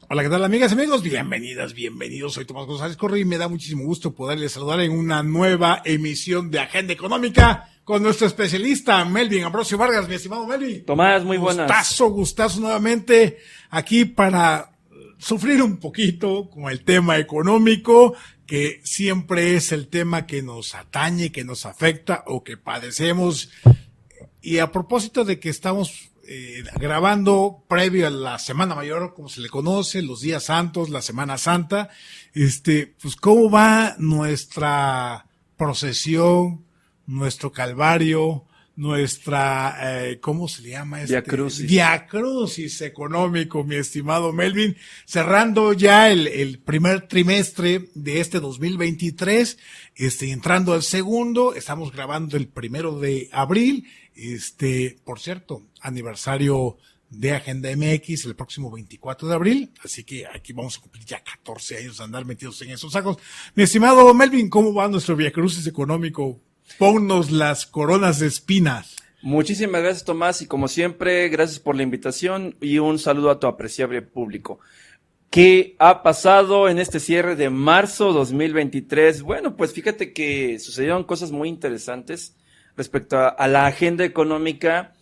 Hola, ¿qué tal, amigas y amigos? Bienvenidas, bienvenidos. Soy Tomás González Correa y me da muchísimo gusto poderles saludar en una nueva emisión de Agenda Económica con nuestro especialista Melvin Ambrosio Vargas. Mi estimado Melvin. Tomás, muy buenas. Gustazo nuevamente aquí para sufrir un poquito con el tema económico, que siempre es el tema que nos atañe, que nos afecta o que padecemos. Y a propósito de que estamos grabando previo a la Semana Mayor, como se le conoce, los días santos, la Semana Santa, pues cómo va nuestra procesión, nuestro calvario, nuestra, ¿cómo se le llama? Via Crucis económico, mi estimado Melvin, cerrando ya el primer trimestre de este 2023, entrando al segundo, estamos grabando el 1 de abril, por cierto, aniversario de Agenda MX el próximo 24 de abril, así que aquí vamos a cumplir ya 14 años de andar metidos en esos sacos. Mi estimado Melvin, ¿cómo va nuestro Via Crucis económico? Ponnos las coronas de espinas. Muchísimas gracias, Tomás, y como siempre, gracias por la invitación y un saludo a tu apreciable público. ¿Qué ha pasado en este cierre de marzo 2023? Bueno, pues fíjate que sucedieron cosas muy interesantes respecto a la agenda económica,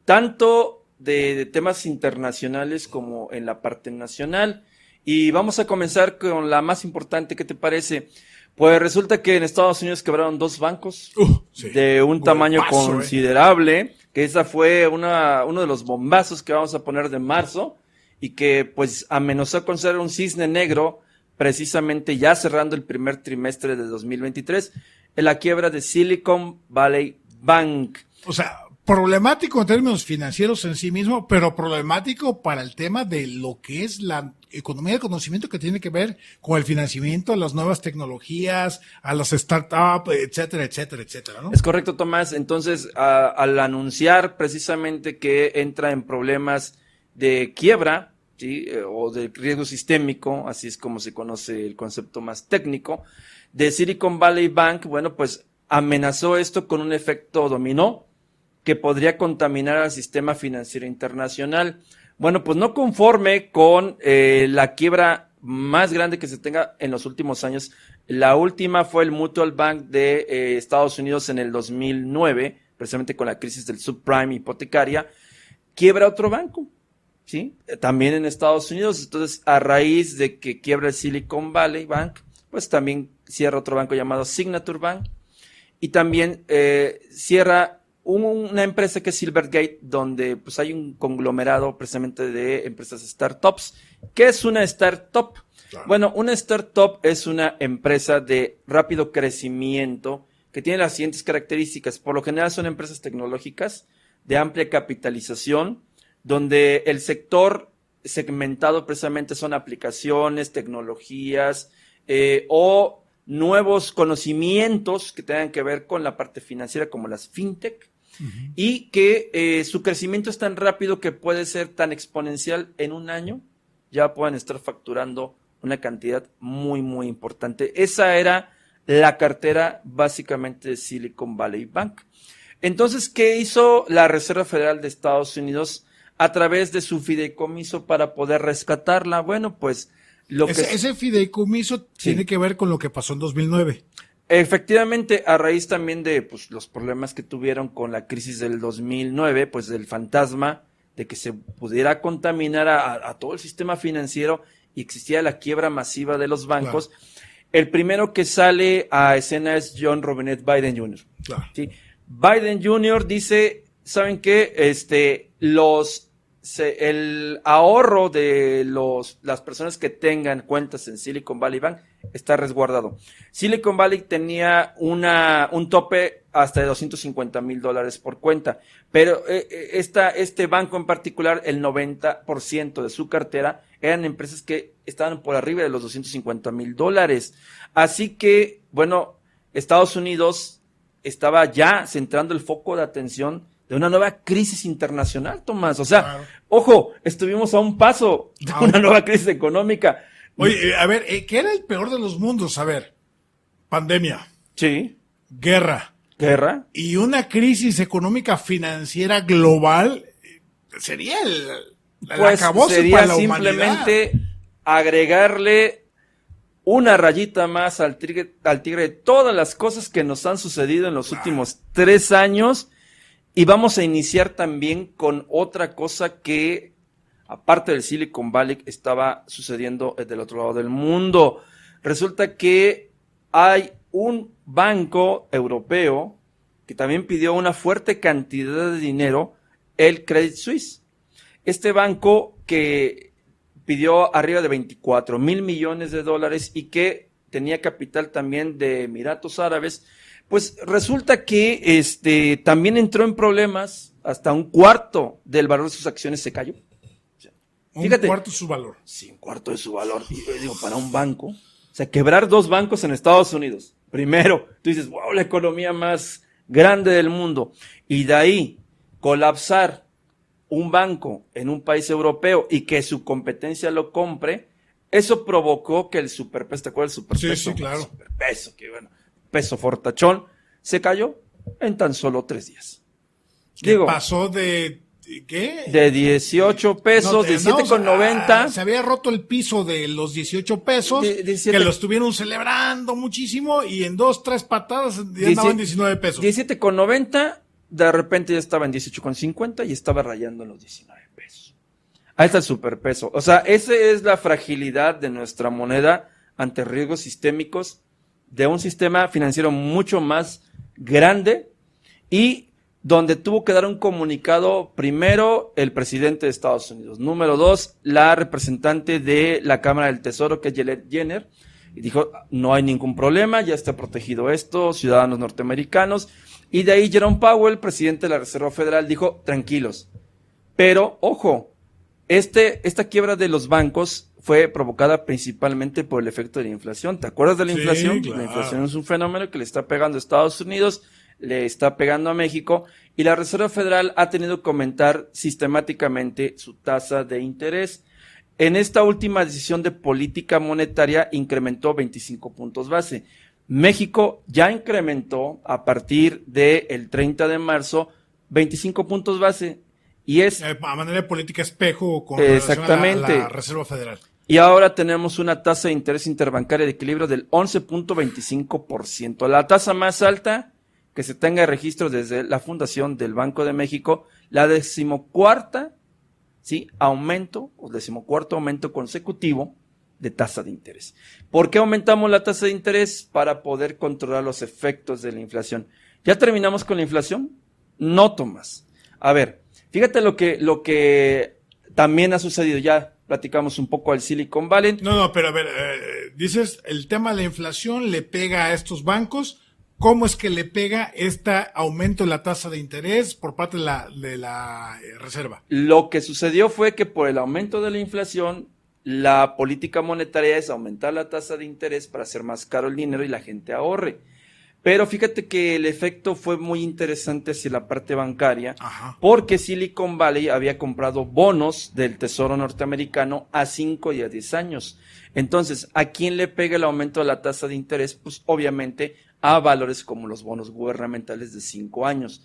tanto de temas internacionales como en la parte nacional. Y vamos a comenzar con la más importante, ¿qué te parece? Pues resulta que en Estados Unidos quebraron 2 bancos sí, de un tamaño considerable, que esa fue uno de los bombazos que vamos a poner de marzo y que pues amenazó con ser un cisne negro precisamente ya cerrando el primer trimestre de 2023 en la quiebra de Silicon Valley Bank. O sea, problemático en términos financieros en sí mismo, pero problemático para el tema de lo que es la economía del conocimiento, que tiene que ver con el financiamiento a las nuevas tecnologías, a las startups, etcétera, etcétera, etcétera, ¿no? Es correcto, Tomás. Entonces, al anunciar precisamente que entra en problemas de quiebra, ¿sí? O de riesgo sistémico, así es como se conoce el concepto más técnico, de Silicon Valley Bank, bueno, pues amenazó esto con un efecto dominó que podría contaminar al sistema financiero internacional. Bueno, pues no conforme con la quiebra más grande que se tenga en los últimos años. La última fue el Mutual Bank de Estados Unidos en el 2009, precisamente con la crisis del subprime hipotecaria, quiebra otro banco, ¿sí? También en Estados Unidos. Entonces, a raíz de que quiebra el Silicon Valley Bank, pues también cierra otro banco llamado Signature Bank y también cierra una empresa que es Silvergate, donde pues hay un conglomerado precisamente de empresas startups. ¿Qué es una startup? Claro. Bueno, una startup es una empresa de rápido crecimiento que tiene las siguientes características. Por lo general son empresas tecnológicas de amplia capitalización, donde el sector segmentado precisamente son aplicaciones, tecnologías o nuevos conocimientos que tengan que ver con la parte financiera, como las fintech. Uh-huh. Y que su crecimiento es tan rápido que puede ser tan exponencial. En un año ya pueden estar facturando una cantidad muy, muy importante. Esa era la cartera básicamente de Silicon Valley Bank. Entonces, ¿qué hizo la Reserva Federal de Estados Unidos a través de su fideicomiso para poder rescatarla? Bueno, pues ese fideicomiso tiene que ver con lo que pasó en 2009. Efectivamente, a raíz también de pues, los problemas que tuvieron con la crisis del 2009, pues del fantasma de que se pudiera contaminar a todo el sistema financiero y existía la quiebra masiva de los bancos. Claro. El primero que sale a escena es John Robinette Biden Jr. Claro. ¿Sí? Biden Jr. dice, ¿saben qué? El ahorro de las personas que tengan cuentas en Silicon Valley Bank está resguardado. Silicon Valley tenía un tope hasta de $250,000 por cuenta, pero este banco en particular, el 90% de su cartera eran empresas que estaban por arriba de los $250,000. Así que, bueno, Estados Unidos estaba ya centrando el foco de atención de una nueva crisis internacional, Tomás. O sea, claro. Ojo, estuvimos a un paso de una nueva crisis económica. Oye, a ver, ¿qué era el peor de los mundos? A ver, pandemia. Sí. Guerra. Y una crisis económica financiera global sería el pues acabose sería para la simplemente humanidad. agregarle una rayita más al tigre de todas las cosas que nos han sucedido en los últimos 3 años, y vamos a iniciar también con otra cosa que, aparte del Silicon Valley, estaba sucediendo del otro lado del mundo. Resulta que hay un banco europeo que también pidió una fuerte cantidad de dinero, el Credit Suisse. Este banco que pidió arriba de 24,000 millones de dólares y que tenía capital también de Emiratos Árabes, pues resulta que también entró en problemas. Hasta un cuarto del valor de sus acciones se cayó. Fíjate, un cuarto de su valor. Sí, un cuarto de su valor. Y yo digo, para un banco, o sea, quebrar 2 bancos en Estados Unidos. Primero, tú dices, wow, la economía más grande del mundo. Y de ahí, colapsar un banco en un país europeo y que su competencia lo compre, eso provocó que el superpeso, ¿te acuerdas del superpeso? Sí, claro. El superpeso, que bueno, peso fortachón, se cayó en tan solo 3 días. Digo, pasó de, ¿qué? De 18 pesos, 17,90. Se había roto el piso de los 18 pesos, que lo estuvieron celebrando muchísimo, y en 2, 3 patadas ya andaban 19 pesos. 17,90, de repente ya estaba en 18,50 y estaba rayando en los 19 pesos. Ahí está el superpeso. O sea, esa es la fragilidad de nuestra moneda ante riesgos sistémicos de un sistema financiero mucho más grande, y donde tuvo que dar un comunicado primero el presidente de Estados Unidos, número 2, la representante de la Cámara del Tesoro, que es Janet Jenner, y dijo, no hay ningún problema, ya está protegido esto, ciudadanos norteamericanos. Y de ahí Jerome Powell, presidente de la Reserva Federal, dijo, tranquilos. Pero, ojo, esta quiebra de los bancos fue provocada principalmente por el efecto de la inflación. ¿Te acuerdas de la inflación? Claro. La inflación es un fenómeno que le está pegando a Estados Unidos, le está pegando a México, y la Reserva Federal ha tenido que aumentar sistemáticamente su tasa de interés. En esta última decisión de política monetaria incrementó 25 puntos base. México ya incrementó a partir del 30 de marzo 25 puntos base, y es a manera de política espejo con exactamente relación a la Reserva Federal. Y ahora tenemos una tasa de interés interbancaria de equilibrio del 11.25%, la tasa más alta que se tenga registro desde la fundación del Banco de México, la 14ª, ¿sí? Decimocuarto aumento consecutivo de tasa de interés. ¿Por qué aumentamos la tasa de interés? Para poder controlar los efectos de la inflación. ¿Ya terminamos con la inflación? No, Tomás. A ver, fíjate lo que también ha sucedido. Ya platicamos un poco al Silicon Valley. No, pero a ver, dices, el tema de la inflación le pega a estos bancos. ¿Cómo es que le pega este aumento de la tasa de interés por parte de la Reserva? Lo que sucedió fue que por el aumento de la inflación, la política monetaria es aumentar la tasa de interés para hacer más caro el dinero y la gente ahorre. Pero fíjate que el efecto fue muy interesante hacia la parte bancaria. Ajá. Porque Silicon Valley había comprado bonos del Tesoro norteamericano a 5 y a 10 años. Entonces, ¿a quién le pega el aumento de la tasa de interés? Pues obviamente a valores como los bonos gubernamentales de 5 años.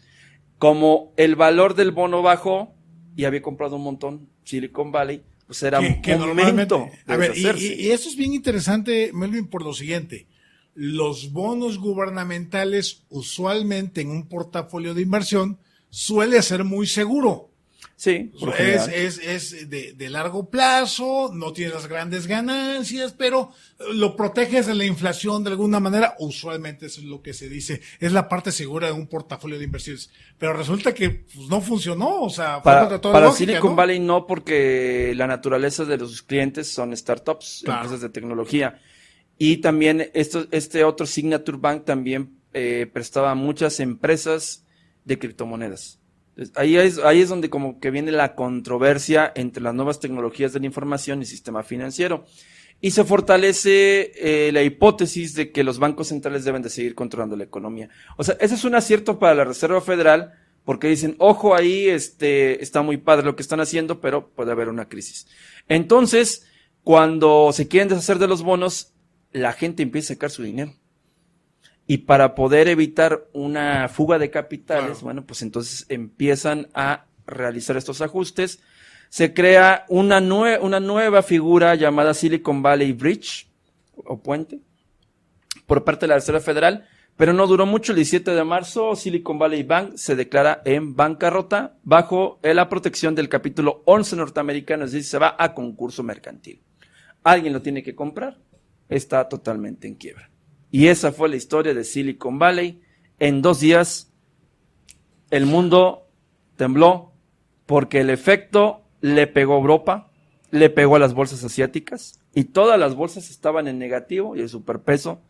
Como el valor del bono bajó y había comprado un montón Silicon Valley, pues era un momento de deshacerse. Y eso es bien interesante, Melvin, por lo siguiente. Los bonos gubernamentales usualmente en un portafolio de inversión suele ser muy seguro. Sí, es de largo plazo, no tienes las grandes ganancias, pero lo proteges de la inflación de alguna manera. Usualmente eso es lo que se dice, es la parte segura de un portafolio de inversiones. Pero resulta que pues, no funcionó, o sea, para lógica, Silicon Valley no, porque la naturaleza de los clientes son startups, claro, empresas de tecnología. Y también este otro Signature Bank también prestaba a muchas empresas de criptomonedas. Ahí es donde como que viene la controversia entre las nuevas tecnologías de la información y el sistema financiero. Y se fortalece la hipótesis de que los bancos centrales deben de seguir controlando la economía. O sea, ese es un acierto para la Reserva Federal, porque dicen, ojo ahí, está muy padre lo que están haciendo, pero puede haber una crisis. Entonces, cuando se quieren deshacer de los bonos, la gente empieza a sacar su dinero. Y para poder evitar una fuga de capitales, claro, bueno, pues entonces empiezan a realizar estos ajustes. se crea una nueva figura llamada Silicon Valley Bridge, o puente, por parte de la Reserva Federal, pero no duró mucho. El 17 de marzo, Silicon Valley Bank se declara en bancarrota bajo la protección del capítulo 11 norteamericano, es decir, se va a concurso mercantil. Alguien lo tiene que comprar, está totalmente en quiebra. Y esa fue la historia de Silicon Valley. En 2 días, el mundo tembló porque el efecto le pegó a Europa, le pegó a las bolsas asiáticas y todas las bolsas estaban en negativo y el superpeso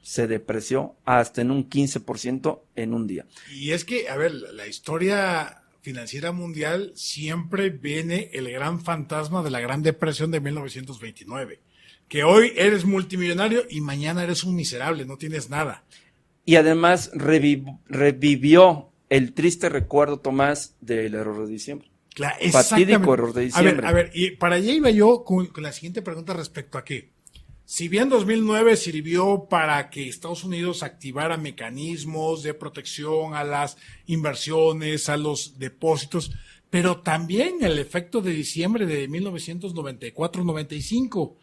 se depreció hasta en un 15% en un día. Y es que, a ver, la historia financiera mundial siempre viene el gran fantasma de la Gran Depresión de 1929, que hoy eres multimillonario y mañana eres un miserable, no tienes nada. Y además revivió el triste recuerdo, Tomás, del error de diciembre. Claro, fatídico error de diciembre. A ver, y para allá iba yo con la siguiente pregunta respecto a qué. Si bien 2009 sirvió para que Estados Unidos activara mecanismos de protección a las inversiones, a los depósitos, pero también el efecto de diciembre de 1994-95,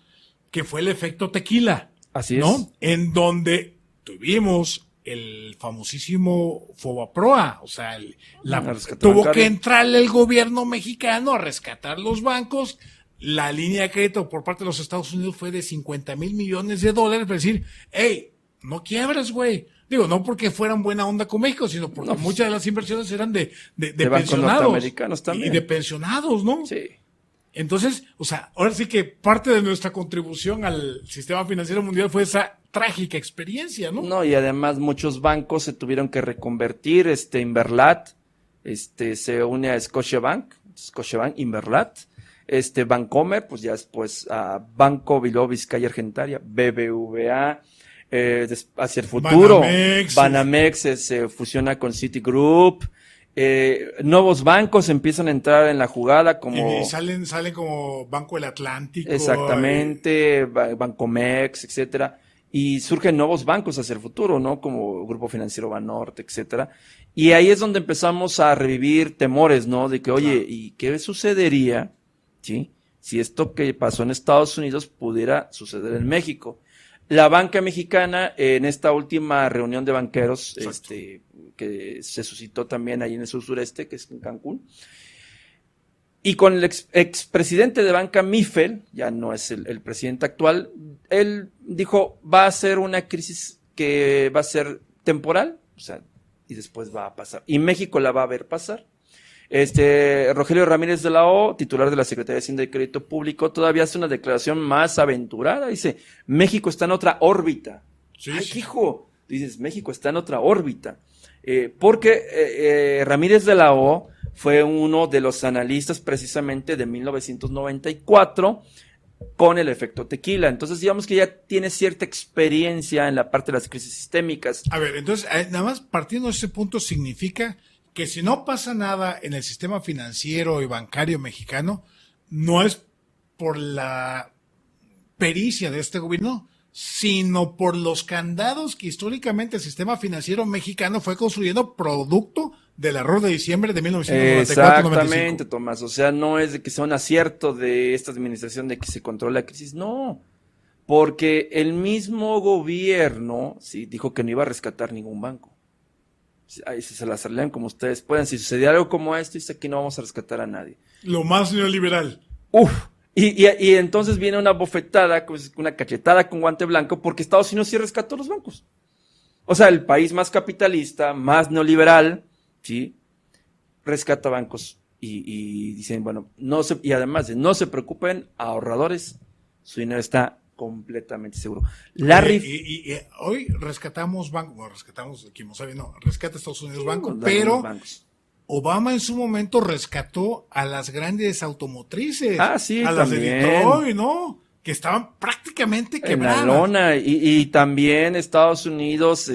que fue el efecto tequila. Así ¿no? es. En donde tuvimos el famosísimo Fobaproa, o sea, tuvo que entrarle el gobierno mexicano a rescatar los bancos. La línea de crédito por parte de los Estados Unidos fue de $50,000 millones, para decir, hey, no quiebres, güey. Digo, no porque fueran buena onda con México, sino porque muchas de las inversiones eran de pensionados. Norteamericanos también. Y de pensionados, ¿no? Sí. Entonces, o sea, ahora sí que parte de nuestra contribución al sistema financiero mundial fue esa trágica experiencia, ¿no? No, y además muchos bancos se tuvieron que reconvertir, Inverlat, se une a Scotiabank, Inverlat, Bancomer, pues ya después a Banco Bilbao Vizcaya Argentaria, BBVA, hacia el futuro, Banamex se fusiona con Citigroup, nuevos bancos empiezan a entrar en la jugada como... Y salen como Banco del Atlántico. Exactamente, Bancomex, etcétera. Y surgen nuevos bancos hacia el futuro, ¿no? Como Grupo Financiero Banorte, etcétera. Y ahí es donde empezamos a revivir temores, ¿no? De que, oye, claro, ¿y qué sucedería, sí, si esto que pasó en Estados Unidos pudiera suceder en México? La banca mexicana, en esta última reunión de banqueros, que se suscitó también ahí en el sur sureste, que es en Cancún, y con el expresidente de banca Mifel, ya no es el presidente actual, él dijo, va a ser una crisis que va a ser temporal, o sea, y después va a pasar. Y México la va a ver pasar. Rogelio Ramírez de la O, titular de la Secretaría de Hacienda y Crédito Público, todavía hace una declaración más aventurada. Dice, México está en otra órbita. Sí, ¡ay, sí, hijo! Dices, México está en otra órbita. Porque Ramírez de la O fue uno de los analistas precisamente de 1994 con el efecto tequila. Entonces, digamos que ya tiene cierta experiencia en la parte de las crisis sistémicas. A ver, entonces, nada más partiendo de ese punto significa que si no pasa nada en el sistema financiero y bancario mexicano, no es por la pericia de este gobierno, sino por los candados que históricamente el sistema financiero mexicano fue construyendo producto del error de diciembre de 1994-95. Exactamente, Tomás. O sea, no es de que sea un acierto de esta administración de que se controle la crisis, no. Porque el mismo gobierno dijo que no iba a rescatar ningún banco. Ahí se las arreglan como ustedes puedan. Si sucediera algo como esto, dice que no vamos a rescatar a nadie. Lo más neoliberal. Y entonces viene una bofetada, una cachetada con guante blanco, porque Estados Unidos sí rescató los bancos. O sea, el país más capitalista, más neoliberal, sí, rescata bancos. Y dicen, bueno, y además de no se preocupen, ahorradores, su dinero está completamente seguro. Y hoy rescatamos bancos, rescata Estados Unidos banco, pero Obama en su momento rescató a las grandes automotrices, sí, a las de Detroit, ¿no? Que estaban prácticamente quebradas. En la lona, y también Estados Unidos,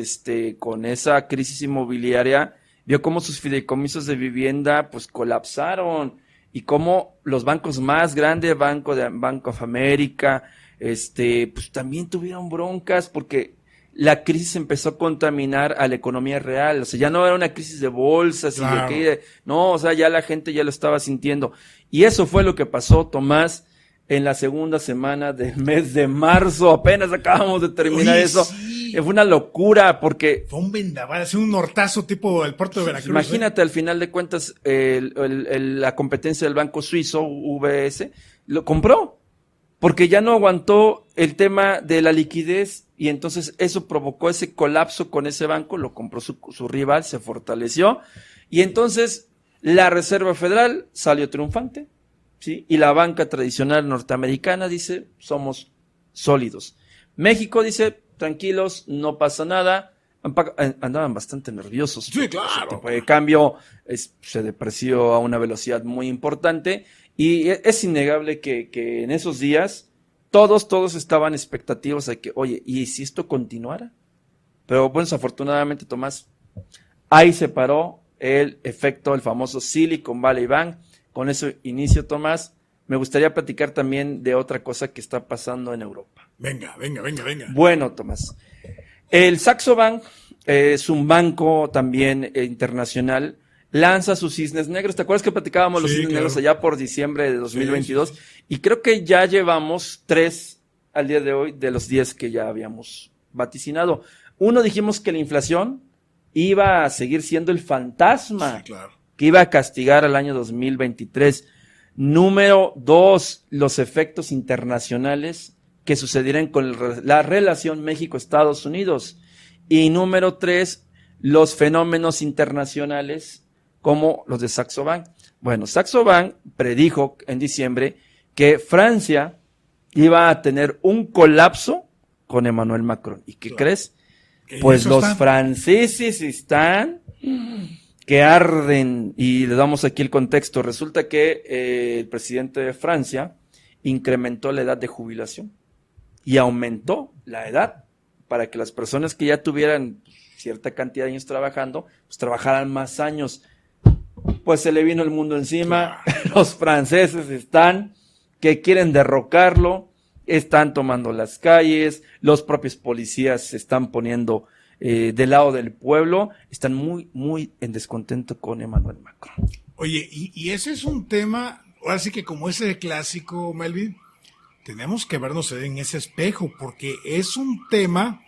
con esa crisis inmobiliaria, vio cómo sus fideicomisos de vivienda, pues, colapsaron, y cómo los bancos más grandes, Bank of America, pues también tuvieron broncas, porque la crisis empezó a contaminar a la economía real. O sea, ya no era una crisis de bolsas Claro. y de que, no, o sea, ya la gente ya lo estaba sintiendo. Y eso fue lo que pasó, Tomás, en la segunda semana del mes de marzo. Apenas acabamos de terminar Oye, eso. sí. Fue una locura porque Fue un vendaval, así un nortazo tipo el puerto de Veracruz. imagínate, al final de cuentas, la competencia del banco suizo, UBS, lo compró, porque ya no aguantó el tema de la liquidez, y entonces eso provocó ese colapso con ese banco, lo compró su rival, se fortaleció, y entonces la Reserva Federal salió triunfante, ¿sí? Y la banca tradicional norteamericana dice, somos sólidos. México dice, tranquilos, no pasa nada. Andaban bastante nerviosos. Sí, claro. El tipo de cambio se depreció a una velocidad muy importante y es innegable que en esos días todos estaban expectativos de que, oye, ¿y si esto continuara? Pero bueno, desafortunadamente, Tomás, ahí se paró el efecto, el famoso Silicon Valley Bank. Con ese inicio, Tomás, me gustaría platicar también de otra cosa que está pasando en Europa. Venga. Bueno, Tomás, el Saxo Bank es un banco también internacional, lanza sus cisnes negros. ¿Te acuerdas que platicábamos los cisnes negros allá por diciembre de 2022? Sí. Y creo que ya llevamos 3 al día de hoy de los 10 que ya habíamos vaticinado. Uno, dijimos que la inflación iba a seguir siendo el fantasma que iba a castigar al año 2023. Número 2, los efectos internacionales que sucedieran con la relación México-Estados Unidos. Y número 3, los fenómenos internacionales como los de Saxo Bank. Bueno, Saxo Bank predijo en diciembre que Francia iba a tener un colapso con Emmanuel Macron. ¿Y qué crees? Pues los franceses están que arden. Y le damos aquí el contexto. Resulta que el presidente de Francia incrementó la edad de jubilación y aumentó la edad para que las personas que ya tuvieran cierta cantidad de años trabajando, pues trabajaran más años. Pues se le vino el mundo encima. Los franceses están que quieren derrocarlo, están tomando las calles, los propios policías se están poniendo del lado del pueblo, están muy en descontento con Emmanuel Macron. Oye, y ese es un tema, ahora sí que como ese clásico, Melvin, tenemos que vernos en ese espejo, porque es un tema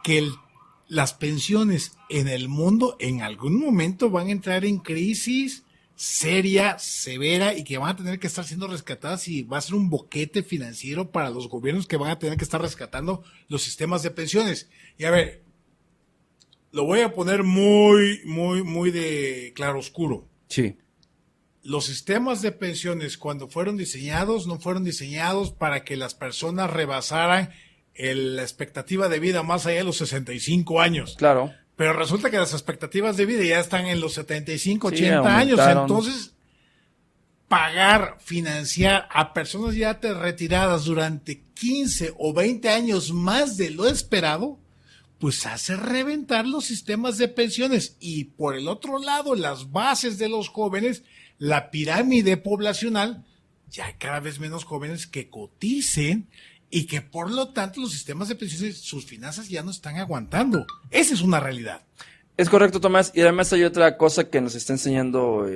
que las pensiones en el mundo en algún momento van a entrar en crisis seria, severa, y que van a tener que estar siendo rescatadas, y va a ser un boquete financiero para los gobiernos que van a tener que estar rescatando los sistemas de pensiones. Y a ver, lo voy a poner muy de claroscuro. Sí. Los sistemas de pensiones, cuando fueron diseñados, no fueron diseñados para que las personas rebasaran la expectativa de vida más allá de los 65 años. Claro. Pero resulta que las expectativas de vida ya están en los 75, 80 años. Entonces, financiar a personas ya retiradas durante 15 o 20 años más de lo esperado, pues hace reventar los sistemas de pensiones. Y por el otro lado, las bases de los jóvenes, la pirámide poblacional, ya hay cada vez menos jóvenes que coticen, y que por lo tanto los sistemas de pensiones, sus finanzas ya no están aguantando. Esa es una realidad. Es correcto, Tomás, y además hay otra cosa que nos está enseñando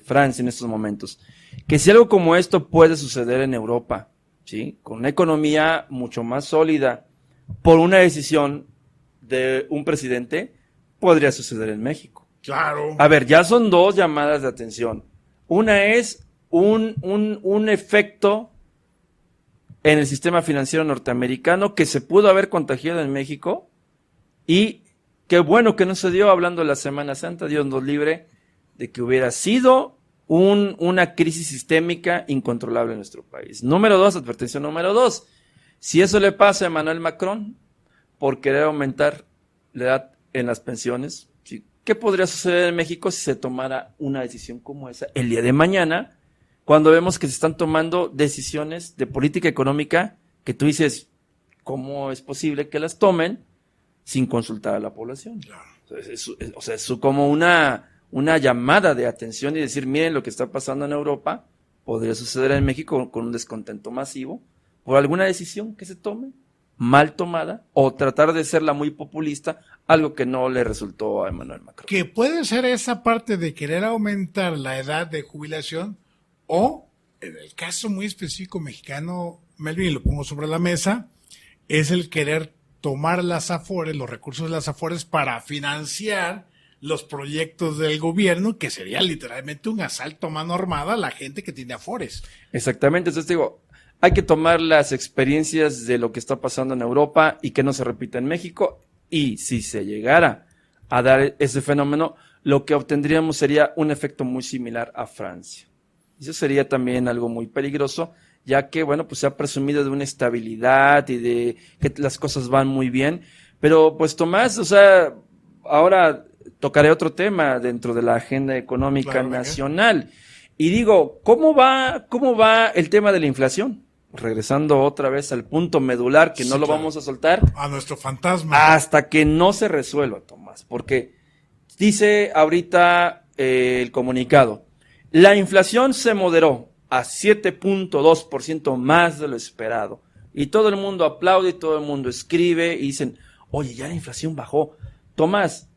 Francia en estos momentos, que si algo como esto puede suceder en Europa, ¿sí? Con una economía mucho más sólida, por una decisión de un presidente, podría suceder en México. Claro. A ver, ya son 2 llamadas de atención. Una es un efecto en el sistema financiero norteamericano que se pudo haber contagiado en México, y qué bueno que no se dio, hablando de la Semana Santa, Dios nos libre de que hubiera sido una crisis sistémica incontrolable en nuestro país. Número 2, advertencia número 2, si eso le pasa a Emmanuel Macron por querer aumentar la edad en las pensiones, ¿sí? ¿Qué podría suceder en México si se tomara una decisión como esa el día de mañana? Cuando vemos que se están tomando decisiones de política económica que tú dices, ¿cómo es posible que las tomen sin consultar a la población? Claro. Es como una llamada de atención y decir, miren lo que está pasando en Europa, podría suceder en México con un descontento masivo por alguna decisión que se tome. mal tomada o tratar de serla muy populista, algo que no le resultó a Emmanuel Macron. Que puede ser esa parte de querer aumentar la edad de jubilación o, en el caso muy específico mexicano, Melvin, y lo pongo sobre la mesa, es el querer tomar las AFORES, los recursos de las AFORES para financiar los proyectos del gobierno, que sería literalmente un asalto a mano armada a la gente que tiene AFORES. Exactamente, entonces digo, hay que tomar las experiencias de lo que está pasando en Europa y que no se repita en México, y si se llegara a dar ese fenómeno, lo que obtendríamos sería un efecto muy similar a Francia. Eso sería también algo muy peligroso, ya que, bueno, pues se ha presumido de una estabilidad y de que las cosas van muy bien, pero pues Tomás, o sea, ahora tocaré otro tema dentro de la agenda económica nacional. Y digo, ¿cómo va el tema de la inflación? Regresando otra vez al punto medular que no lo vamos a soltar. A nuestro fantasma. Hasta que no se resuelva, Tomás, porque dice ahorita el comunicado, la inflación se moderó a 7.2% más de lo esperado. Y todo el mundo aplaude, y todo el mundo escribe y dicen, oye, ya la inflación bajó. Tomás,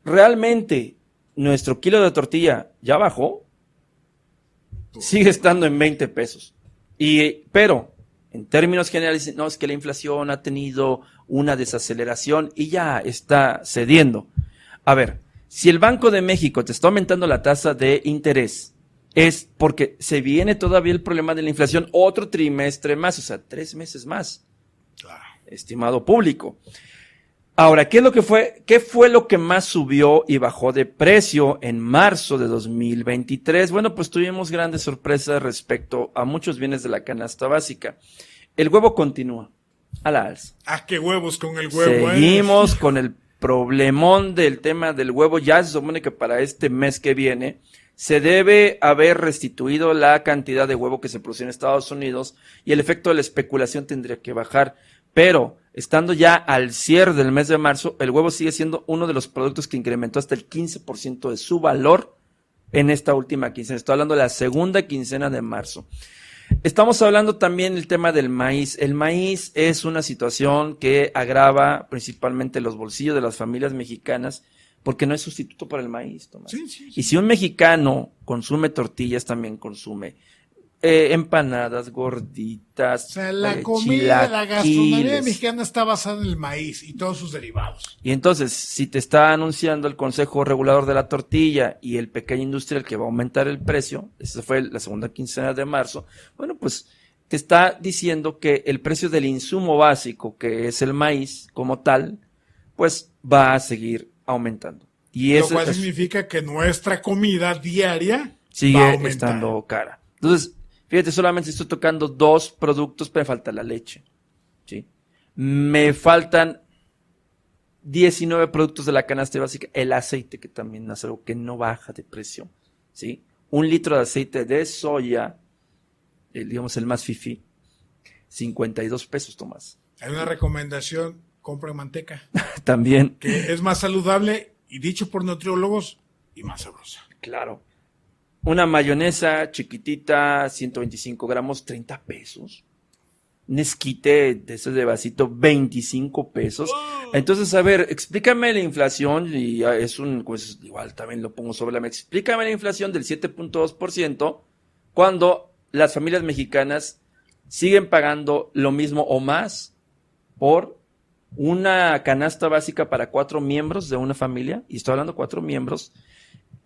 ¿realmente nuestro kilo de tortilla ya bajó? Sigue estando en 20 pesos. Pero, en términos generales, no, es que la inflación ha tenido una desaceleración y ya está cediendo. A ver, si el Banco de México te está aumentando la tasa de interés, es porque se viene todavía el problema de la inflación otro trimestre más, o sea, 3 meses más, estimado público. Ahora, ¿qué fue lo que más subió y bajó de precio en marzo de 2023? Bueno, pues tuvimos grandes sorpresas respecto a muchos bienes de la canasta básica. El huevo continúa a la alza. ¡Qué huevos con el huevo! Seguimos con el problemón del tema del huevo. Ya se supone que para este mes que viene se debe haber restituido la cantidad de huevo que se produce en Estados Unidos y el efecto de la especulación tendría que bajar. Pero, estando ya al cierre del mes de marzo, el huevo sigue siendo uno de los productos que incrementó hasta el 15% de su valor en esta última quincena. Estoy hablando de la segunda quincena de marzo. Estamos hablando también del tema del maíz. El maíz es una situación que agrava principalmente los bolsillos de las familias mexicanas porque no es sustituto para el maíz, Tomás. Sí. Y si un mexicano consume tortillas, también consume empanadas, gorditas, o sea, la comida, la gastronomía chilaquiles mexicana está basada en el maíz y todos sus derivados. Y entonces, si te está anunciando el Consejo Regulador de la Tortilla y el pequeño industrial que va a aumentar el precio, esa fue la segunda quincena de marzo, bueno, pues te está diciendo que el precio del insumo básico, que es el maíz como tal, pues va a seguir aumentando. Y lo cual significa que nuestra comida diaria sigue estando cara. Entonces, fíjate, solamente estoy tocando 2 productos, pero me falta la leche, ¿sí? Me faltan 19 productos de la canasta básica, el aceite, que también es algo que no baja de precio, ¿sí? 1 litro de aceite de soya, digamos el más fifí, 52 pesos, Tomás. Hay una recomendación, compra manteca. También. Que es más saludable y dicho por nutriólogos y más sabrosa. Claro. Una mayonesa chiquitita, 125 gramos, 30 pesos. Un esquite de ese de vasito, 25 pesos. Entonces, a ver, explícame la inflación, y pues igual también lo pongo sobre la mesa. Explícame la inflación del 7.2% cuando las familias mexicanas siguen pagando lo mismo o más por una canasta básica para 4 miembros de una familia, y estoy hablando de 4 miembros,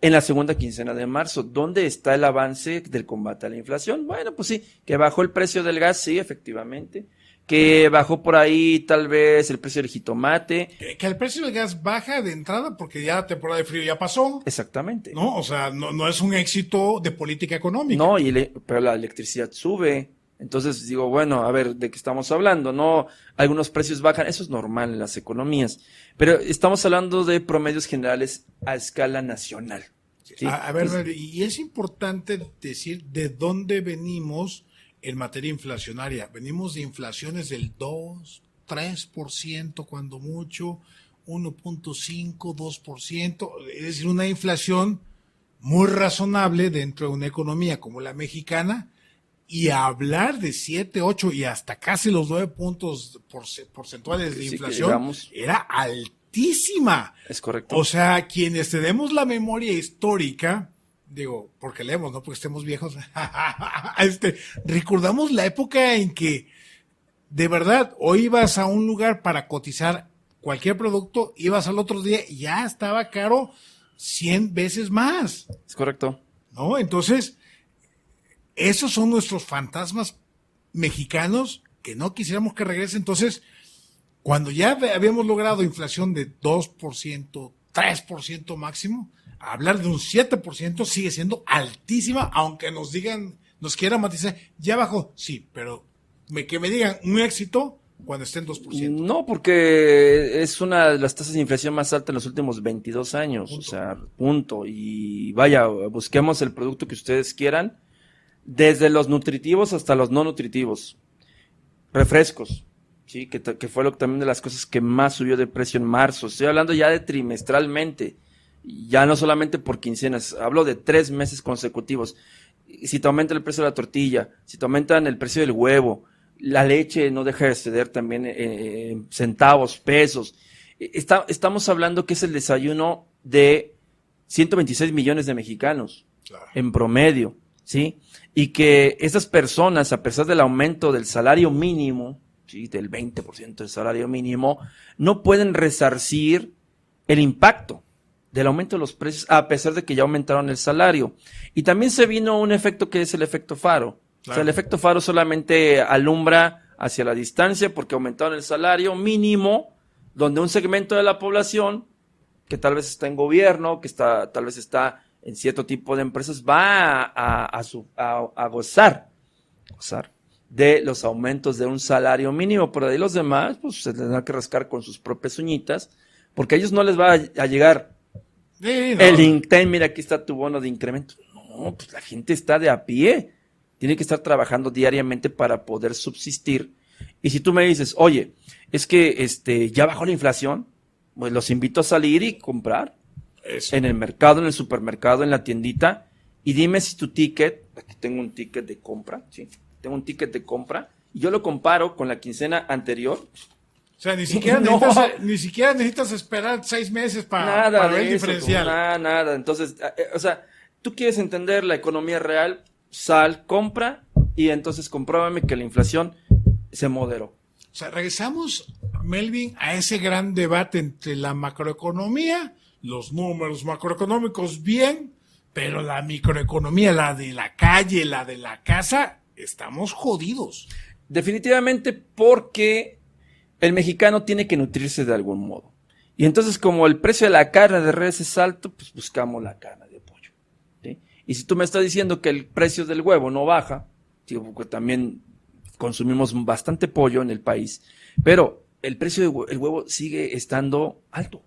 en la segunda quincena de marzo. ¿Dónde está el avance del combate a la inflación? Bueno, pues sí, que bajó el precio del gas, sí, efectivamente. Que bajó por ahí tal vez el precio del jitomate. Que el precio del gas baja de entrada porque ya la temporada de frío ya pasó. Exactamente. No, o sea, no es un éxito de política económica. No, pero la electricidad sube. Entonces digo, bueno, a ver, ¿de qué estamos hablando? No, algunos precios bajan, eso es normal en las economías, pero estamos hablando de promedios generales a escala nacional. ¿Sí? A ver, y es importante decir de dónde venimos en materia inflacionaria. Venimos de inflaciones del 2, 3%, cuando mucho, 1.5, 2%, es decir, una inflación muy razonable dentro de una economía como la mexicana, y hablar de 7, 8 y hasta casi los 9 puntos porcentuales de Sí, que inflación llegamos. era altísima. Es correcto. O sea, quienes tenemos la memoria histórica, digo, porque leemos, no porque estemos viejos, recordamos la época en que de verdad, o ibas a un lugar para cotizar cualquier producto, ibas al otro día y ya estaba caro 100 veces más, Es correcto. ¿no? Entonces, esos son nuestros fantasmas mexicanos que no quisiéramos que regresen. Entonces, cuando ya habíamos logrado inflación de 2%, 3% máximo, hablar de un 7% sigue siendo altísima, aunque nos digan, nos quieran matizar, ya bajó, sí, pero que me digan un éxito cuando esté en 2%. No, porque es una de las tasas de inflación más altas en los últimos 22 años, Punto. o sea, punto. Y vaya, busquemos el producto que ustedes quieran, desde los nutritivos hasta los no nutritivos. Refrescos, sí, que fue también de las cosas que más subió de precio en marzo. Estoy hablando ya de trimestralmente, ya no solamente por quincenas, hablo de 3 meses consecutivos. Si te aumenta el precio de la tortilla, si te aumentan el precio del huevo, la leche no deja de ceder también en centavos, pesos. Estamos hablando que es el desayuno de 126 millones de mexicanos, Claro. en promedio, ¿sí? Y que esas personas, a pesar del aumento del salario mínimo, ¿sí? Del 20% del salario mínimo, no pueden resarcir el impacto del aumento de los precios, a pesar de que ya aumentaron el salario. Y también se vino un efecto que es el efecto faro. Claro. O sea, el efecto faro solamente alumbra hacia la distancia porque aumentaron el salario mínimo, donde un segmento de la población, que tal vez está en gobierno, que tal vez está en cierto tipo de empresas, va a gozar de los aumentos de un salario mínimo. Por ahí los demás, pues se tendrán que rascar con sus propias uñitas, porque a ellos no les va a llegar Sí, no. mira, aquí está tu bono de incremento. No, pues la gente está de a pie. Tiene que estar trabajando diariamente para poder subsistir. Y si tú me dices, oye, es que ya bajó la inflación, pues los invito a salir y comprar. Eso. En el mercado, en el supermercado, en la tiendita. Y dime si tu ticket, aquí tengo un ticket de compra, ¿sí? Tengo un ticket de compra. Y yo lo comparo con la quincena anterior. O sea, ni siquiera, ni siquiera necesitas esperar 6 meses para ver el diferencial. Nada. Entonces, o sea, tú quieres entender la economía real, sal, compra, y entonces compruébame que la inflación se moderó. O sea, regresamos, Melvin, a ese gran debate entre la macroeconomía, los números macroeconómicos bien, pero la microeconomía, la de la calle, la de la casa, estamos jodidos. Definitivamente, porque el mexicano tiene que nutrirse de algún modo. Y entonces, como el precio de la carne de res es alto, pues buscamos la carne de pollo, ¿sí? Y si tú me estás diciendo que el precio del huevo no baja, digo, porque también consumimos bastante pollo en el país, pero el precio del huevo sigue estando alto.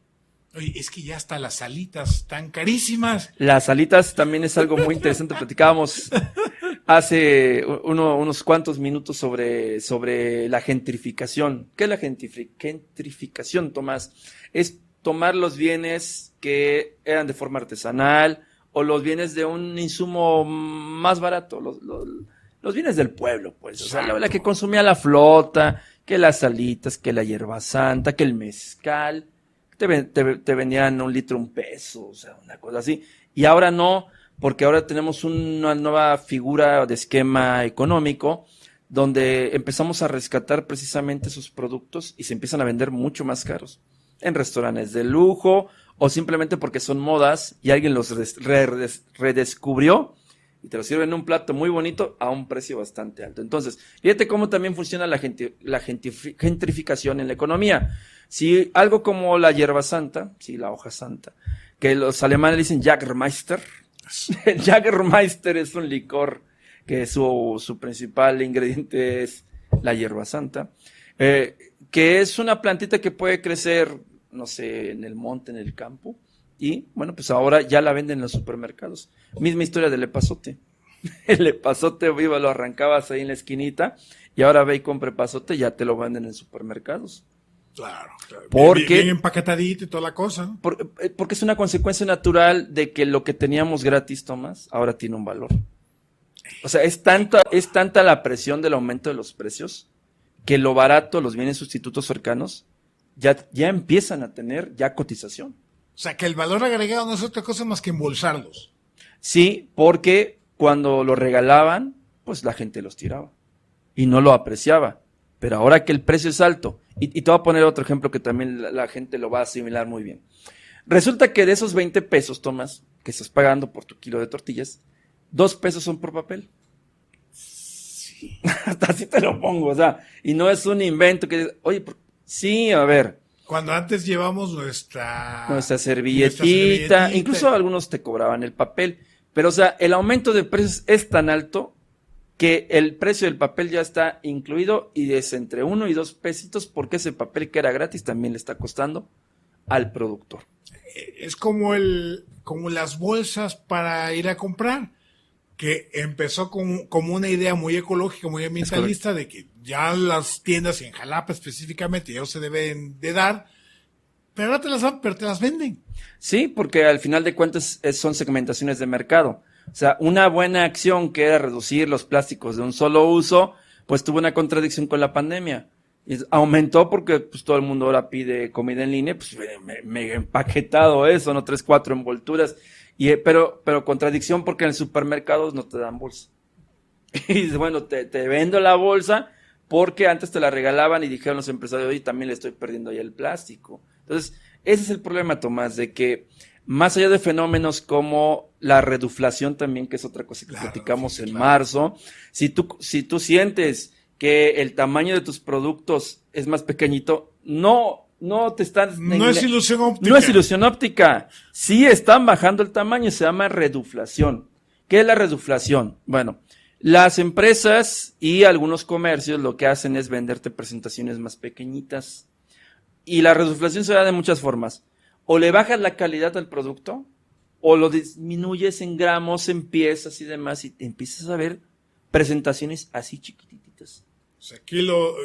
Oye, es que ya hasta las alitas están carísimas. Las alitas también es algo muy interesante. Platicábamos hace unos cuantos minutos sobre la gentrificación. ¿Qué es la gentrificación, Tomás? Es tomar los bienes que eran de forma artesanal o los bienes de un insumo más barato, los bienes del pueblo, pues. O sea, la que consumía la flota, que las alitas, que la hierba santa, que el mezcal. Te vendían un litro $1, o sea, una cosa así. Y ahora no, porque ahora tenemos una nueva figura de esquema económico donde empezamos a rescatar precisamente esos productos y se empiezan a vender mucho más caros en restaurantes de lujo o simplemente porque son modas y alguien los redescubrió y te lo sirven en un plato muy bonito a un precio bastante alto. Entonces, fíjate cómo también funciona la gentrificación en la economía. Si algo como la hierba santa, sí, la hoja santa, que los alemanes dicen Jägermeister. El Jägermeister es un licor que su principal ingrediente es la hierba santa, que es una plantita que puede crecer, no sé, en el monte, en el campo, y bueno, pues ahora ya la venden en los supermercados. Misma historia del epazote. El epazote viva lo arrancabas ahí en la esquinita y ahora ve y compra epazote y ya te lo venden en supermercados. Claro. Porque, bien empaquetadito y toda la cosa, ¿no? Porque es una consecuencia natural de que lo que teníamos gratis, Tomás, ahora tiene un valor. O sea, es tanta la presión del aumento de los precios que lo barato, los bienes sustitutos cercanos, ya empiezan a tener ya cotización. O sea, que el valor agregado no es otra cosa más que embolsarlos. Sí, porque cuando lo regalaban, pues la gente los tiraba y no lo apreciaba. Pero ahora que el precio es alto, y te voy a poner otro ejemplo que también la gente lo va a asimilar muy bien. Resulta que de esos 20 pesos, Tomás, que estás pagando por tu kilo de tortillas, 2 pesos son por papel. Sí. Hasta así te lo pongo, o sea, y no es un invento que, oye, sí, a ver. Cuando antes llevamos nuestra servilletita, incluso algunos te cobraban el papel, pero o sea, el aumento de precios es tan alto que el precio del papel ya está incluido y es entre 1 y 2 pesitos porque ese papel que era gratis también le está costando al productor. Es como las bolsas para ir a comprar, que empezó como una idea muy ecológica, muy ambientalista, de que ya las tiendas en Jalapa específicamente ya no se deben de dar, pero ahora te las venden. Sí, porque al final de cuentas son segmentaciones de mercado. O sea, una buena acción que era reducir los plásticos de un solo uso, pues tuvo una contradicción con la pandemia. Aumentó porque pues todo el mundo ahora pide comida en línea, pues mega empaquetado eso, ¿no? 3, 4 envolturas. Pero contradicción porque en el supermercado no te dan bolsa. Y dices, bueno, te vendo la bolsa porque antes te la regalaban y dijeron los empresarios, oye, también le estoy perdiendo ya el plástico. Entonces, ese es el problema, Tomás, de que más allá de fenómenos como la reduflación también, que es otra cosa que platicamos en marzo, si tú sientes que el tamaño de tus productos es más pequeñito, no te están... No es ilusión óptica. No es ilusión óptica. Sí están bajando el tamaño, se llama reduflación. ¿Qué es la reduflación? Bueno, las empresas y algunos comercios lo que hacen es venderte presentaciones más pequeñitas. Y la reduflación se da de muchas formas. O le bajas la calidad al producto, o lo disminuyes en gramos, en piezas y demás, y te empiezas a ver presentaciones así chiquititas. O sea,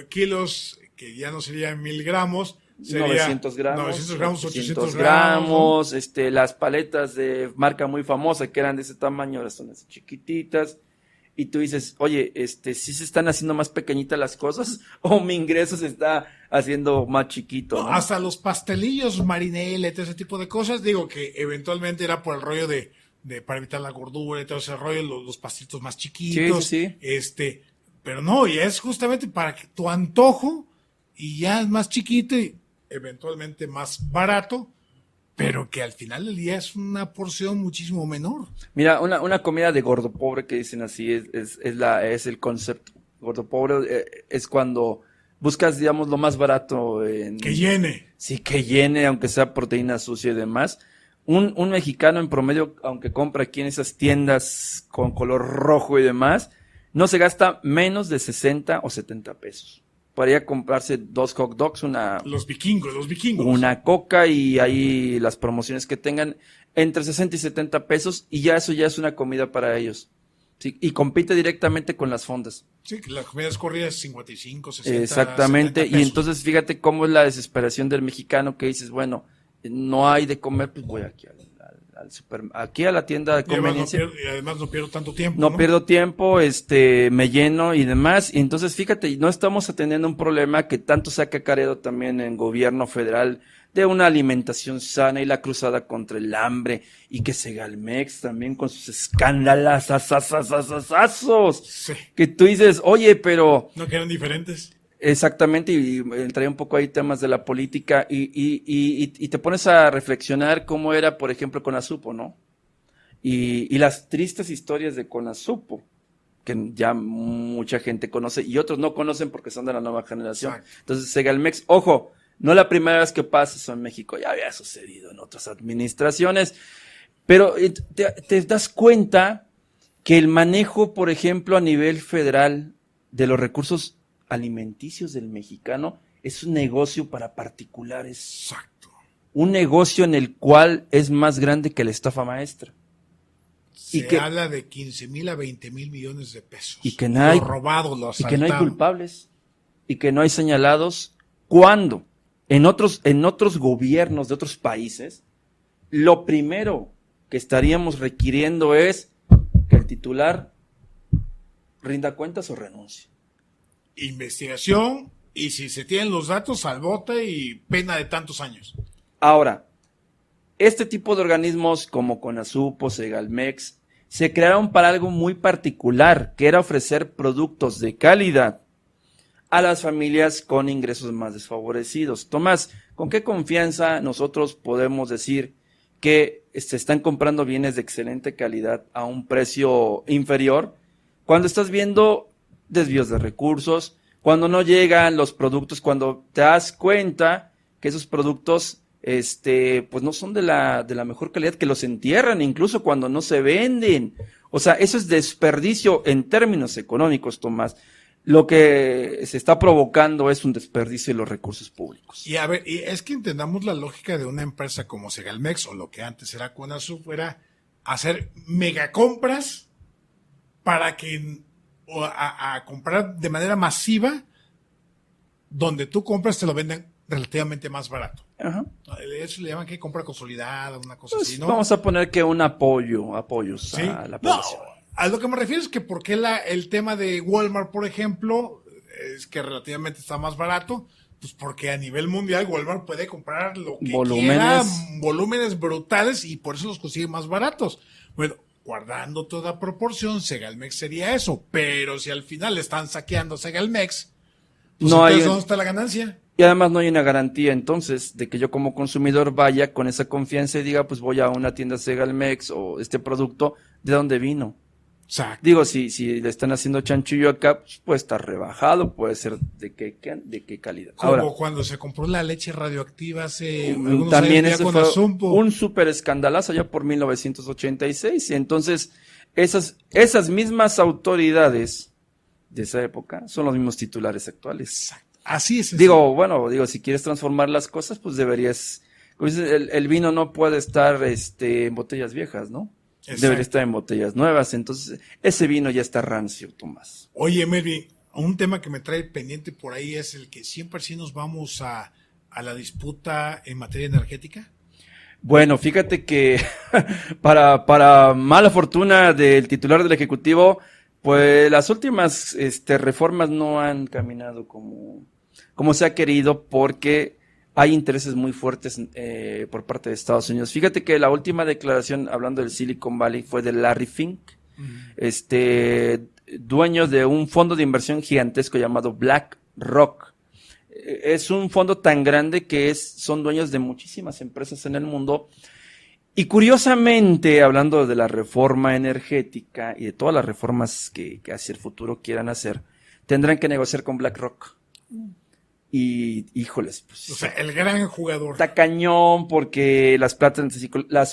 kilos que ya no serían 1000 gramos, sería 900 gramos, 900 gramos, 800 gramos, ¿no? Las paletas de marca muy famosa que eran de ese tamaño, ahora son así chiquititas. Y tú dices, oye, ¿sí se están haciendo más pequeñitas las cosas o mi ingreso se está haciendo más chiquito? No, ¿no? hasta los pastelillos, marinela, todo ese tipo de cosas, digo que eventualmente era por el rollo de para evitar la gordura y todo ese rollo, los pastelitos más chiquitos. Sí. Pero no, y es justamente para que tu antojo, y ya es más chiquito y eventualmente más barato, pero que al final del día es una porción muchísimo menor. Mira, una comida de gordo pobre que dicen así es el concepto. Gordo pobre es cuando buscas, digamos, lo más barato. Que llene. Sí, que llene, aunque sea proteína sucia y demás. Un mexicano en promedio, aunque compra aquí en esas tiendas con color rojo y demás, no se gasta menos de 60 o 70 pesos. Podría comprarse 2 hot dogs, Los vikingos. una coca y ahí las promociones que tengan entre 60 y 70 pesos y eso ya es una comida para ellos. ¿Sí? Y compite directamente con las fondas. Sí, que la comida corrida es 55, 60. Exactamente, 70 pesos. y entonces fíjate cómo es la desesperación del mexicano que dices, bueno, no hay de comer, pues voy aquí aquí a la tienda de conveniencia. Y además no pierdo tanto tiempo. No pierdo tiempo, me lleno y demás. Y entonces, fíjate, no estamos atendiendo un problema que tanto se ha cacareado también en gobierno federal de una alimentación sana y la cruzada contra el hambre y que Segalmex también con sus escándalos, Sí. que tú dices, oye, pero... ¿No quedan diferentes? Exactamente, y entraría un poco ahí temas de la política y te pones a reflexionar cómo era, por ejemplo, Conasupo, ¿no? Y las tristes historias de Conasupo, que ya mucha gente conoce y otros no conocen porque son de la nueva generación. Exacto. Entonces, Segalmex, ojo, no la primera vez que pasa eso en México, ya había sucedido en otras administraciones, pero te das cuenta que el manejo, por ejemplo, a nivel federal de los recursos alimenticios del mexicano es un negocio para particulares. Exacto. Un negocio en el cual es más grande que la estafa maestra. Se habla de 15,000 a 20,000 millones de pesos. Y que no hay, lo robado, lo y que no hay asaltado. culpables. Y que no hay señalados. Cuando en otros gobiernos de otros países, lo primero que estaríamos requiriendo es que el titular rinda cuentas o renuncie. Investigación, y si se tienen los datos, al bote y pena de tantos años. Ahora, este tipo de organismos como CONASUPO, Segalmex, se crearon para algo muy particular, que era ofrecer productos de calidad a las familias con ingresos más desfavorecidos. Tomás, ¿con qué confianza nosotros podemos decir que se están comprando bienes de excelente calidad a un precio inferior cuando estás viendo desvíos de recursos, cuando no llegan los productos, cuando te das cuenta que esos productos pues no son de la mejor calidad, que los entierran incluso cuando no se venden? O sea, eso es desperdicio en términos económicos, Tomás. Lo que se está provocando es un desperdicio de los recursos públicos. Y a ver, y es que entendamos la lógica de una empresa como Segalmex, o lo que antes era CONASUP, era hacer megacompras para que a comprar de manera masiva, donde tú compras te lo venden relativamente más barato. Ajá. Eso le llaman que compra consolidada, una cosa Pues así, ¿no? vamos a poner que un apoyos ¿Sí? a la No, población. a lo que me refiero es que por qué el tema de Walmart, por ejemplo, es que relativamente está más barato, pues porque a nivel mundial Walmart puede comprar lo que quiera, volúmenes brutales, y por eso los consigue más baratos. Bueno, guardando toda proporción, Segalmex sería eso, pero si al final le están saqueando a Segalmex, pues No entonces hay- ¿dónde está la ganancia? Y además no hay una garantía entonces de que yo como consumidor vaya con esa confianza y diga, pues voy a una tienda Segalmex o este producto, ¿de dónde vino? Exacto. Digo, si le están haciendo chanchullo acá, pues puede estar rebajado, puede ser de qué calidad. Como Ahora, cuando se compró la leche radioactiva hace algunos también años ya eso con fue Azumpo. un súper escandalazo allá por 1986. Y entonces, esas mismas autoridades de esa época son los mismos titulares actuales. Exacto. Así es. Digo, si quieres transformar las cosas, pues deberías, como dices, el vino no puede estar en botellas viejas, ¿no? Exacto. Debería estar en botellas nuevas. Entonces, ese vino ya está rancio, Tomás. Oye, Melvin, un tema que me trae pendiente por ahí es el que siempre sí nos vamos a la disputa en materia energética. Bueno, fíjate que para mala fortuna del titular del Ejecutivo, pues las últimas reformas no han caminado como se ha querido, porque hay intereses muy fuertes por parte de Estados Unidos. Fíjate que la última declaración, hablando del Silicon Valley, fue de Larry Fink, dueño de un fondo de inversión gigantesco llamado BlackRock. Es un fondo tan grande que son dueños de muchísimas empresas en el mundo. Y curiosamente, hablando de la reforma energética y de todas las reformas que hacia el futuro quieran hacer, tendrán que negociar con BlackRock. Y, híjoles, pues, o sea, el gran jugador. Está cañón, porque las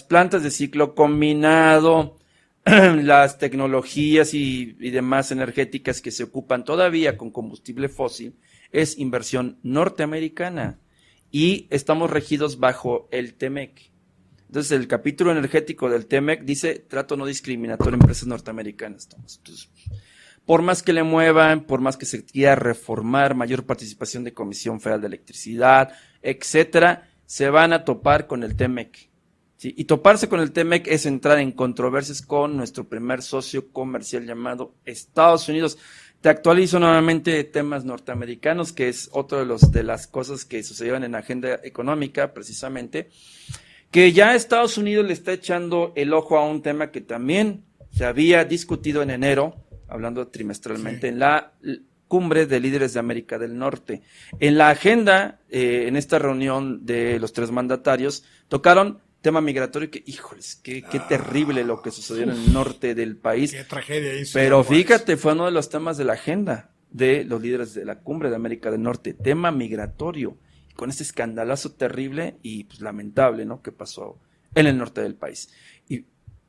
plantas de ciclo combinado, las tecnologías y demás energéticas que se ocupan todavía con combustible fósil, es inversión norteamericana. Y estamos regidos bajo el TEMEC. Entonces, el capítulo energético del TEMEC dice trato no discriminatorio a empresas norteamericanas. Entonces, por más que le muevan, por más que se quiera reformar, mayor participación de Comisión Federal de Electricidad, etcétera, se van a topar con el TEMEC. ¿Sí? Y toparse con el TEMEC es entrar en controversias con nuestro primer socio comercial llamado Estados Unidos. Te actualizo nuevamente temas norteamericanos, que es otro de las cosas que sucedieron en la agenda económica, precisamente, que ya Estados Unidos le está echando el ojo a un tema que también se había discutido en enero, hablando trimestralmente, en la cumbre de líderes de América del Norte. En la agenda, en esta reunión de los tres mandatarios, tocaron tema migratorio, que, híjoles, qué terrible lo que sucedió en el norte del país. Qué tragedia hizo. Pero fíjate, fue uno de los temas de la agenda de los líderes de la cumbre de América del Norte, tema migratorio, con este escandalazo terrible y pues lamentable, ¿no?, que pasó en el norte del país. Y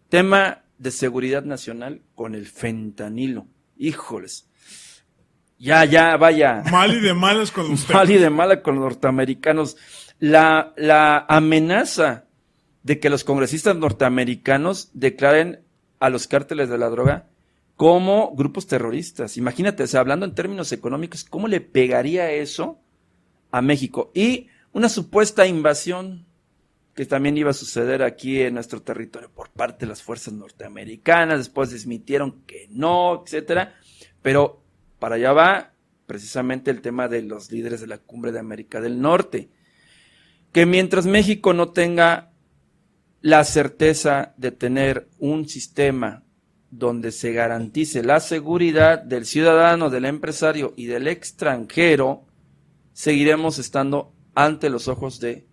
tema de seguridad nacional con el fentanilo. Híjoles. Ya, vaya. Mal y de malas con los Mal y de mala con los norteamericanos. La amenaza de que los congresistas norteamericanos declaren a los cárteles de la droga como grupos terroristas. Imagínate, o sea, hablando en términos económicos, ¿cómo le pegaría eso a México? Y una supuesta invasión que también iba a suceder aquí en nuestro territorio por parte de las fuerzas norteamericanas, después desmintieron que no, etcétera. Pero para allá va precisamente el tema de los líderes de la Cumbre de América del Norte, que mientras México no tenga la certeza de tener un sistema donde se garantice la seguridad del ciudadano, del empresario y del extranjero, seguiremos estando ante los ojos de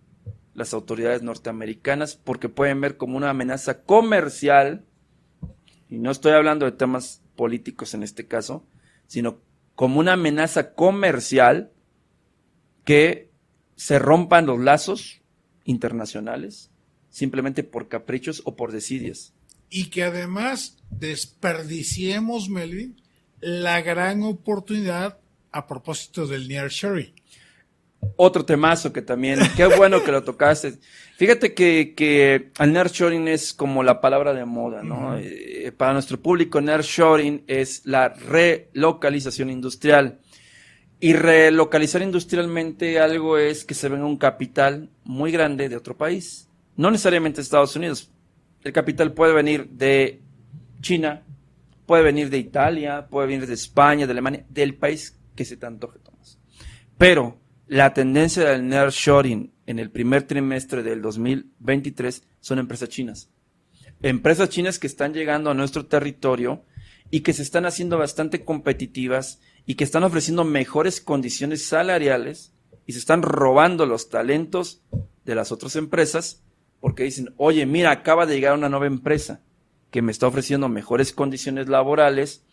las autoridades norteamericanas, porque pueden ver como una amenaza comercial, y no estoy hablando de temas políticos en este caso, sino como una amenaza comercial que se rompan los lazos internacionales simplemente por caprichos o por desidias. Y que además desperdiciemos, Melvin, la gran oportunidad a propósito del nearshoring. Otro temazo que también, qué bueno que lo tocaste. Fíjate que el nearshoring es como la palabra de moda, ¿no? Para nuestro público, nearshoring es la relocalización industrial. Y relocalizar industrialmente algo es que se venga un capital muy grande de otro país. No necesariamente Estados Unidos. El capital puede venir de China, puede venir de Italia, puede venir de España, de Alemania, del país que se te antoje, Tomás. Pero la tendencia del nearshoring en el primer trimestre del 2023 son empresas chinas. Empresas chinas que están llegando a nuestro territorio y que se están haciendo bastante competitivas y que están ofreciendo mejores condiciones salariales y se están robando los talentos de las otras empresas porque dicen, oye, mira, acaba de llegar una nueva empresa que me está ofreciendo mejores condiciones laborales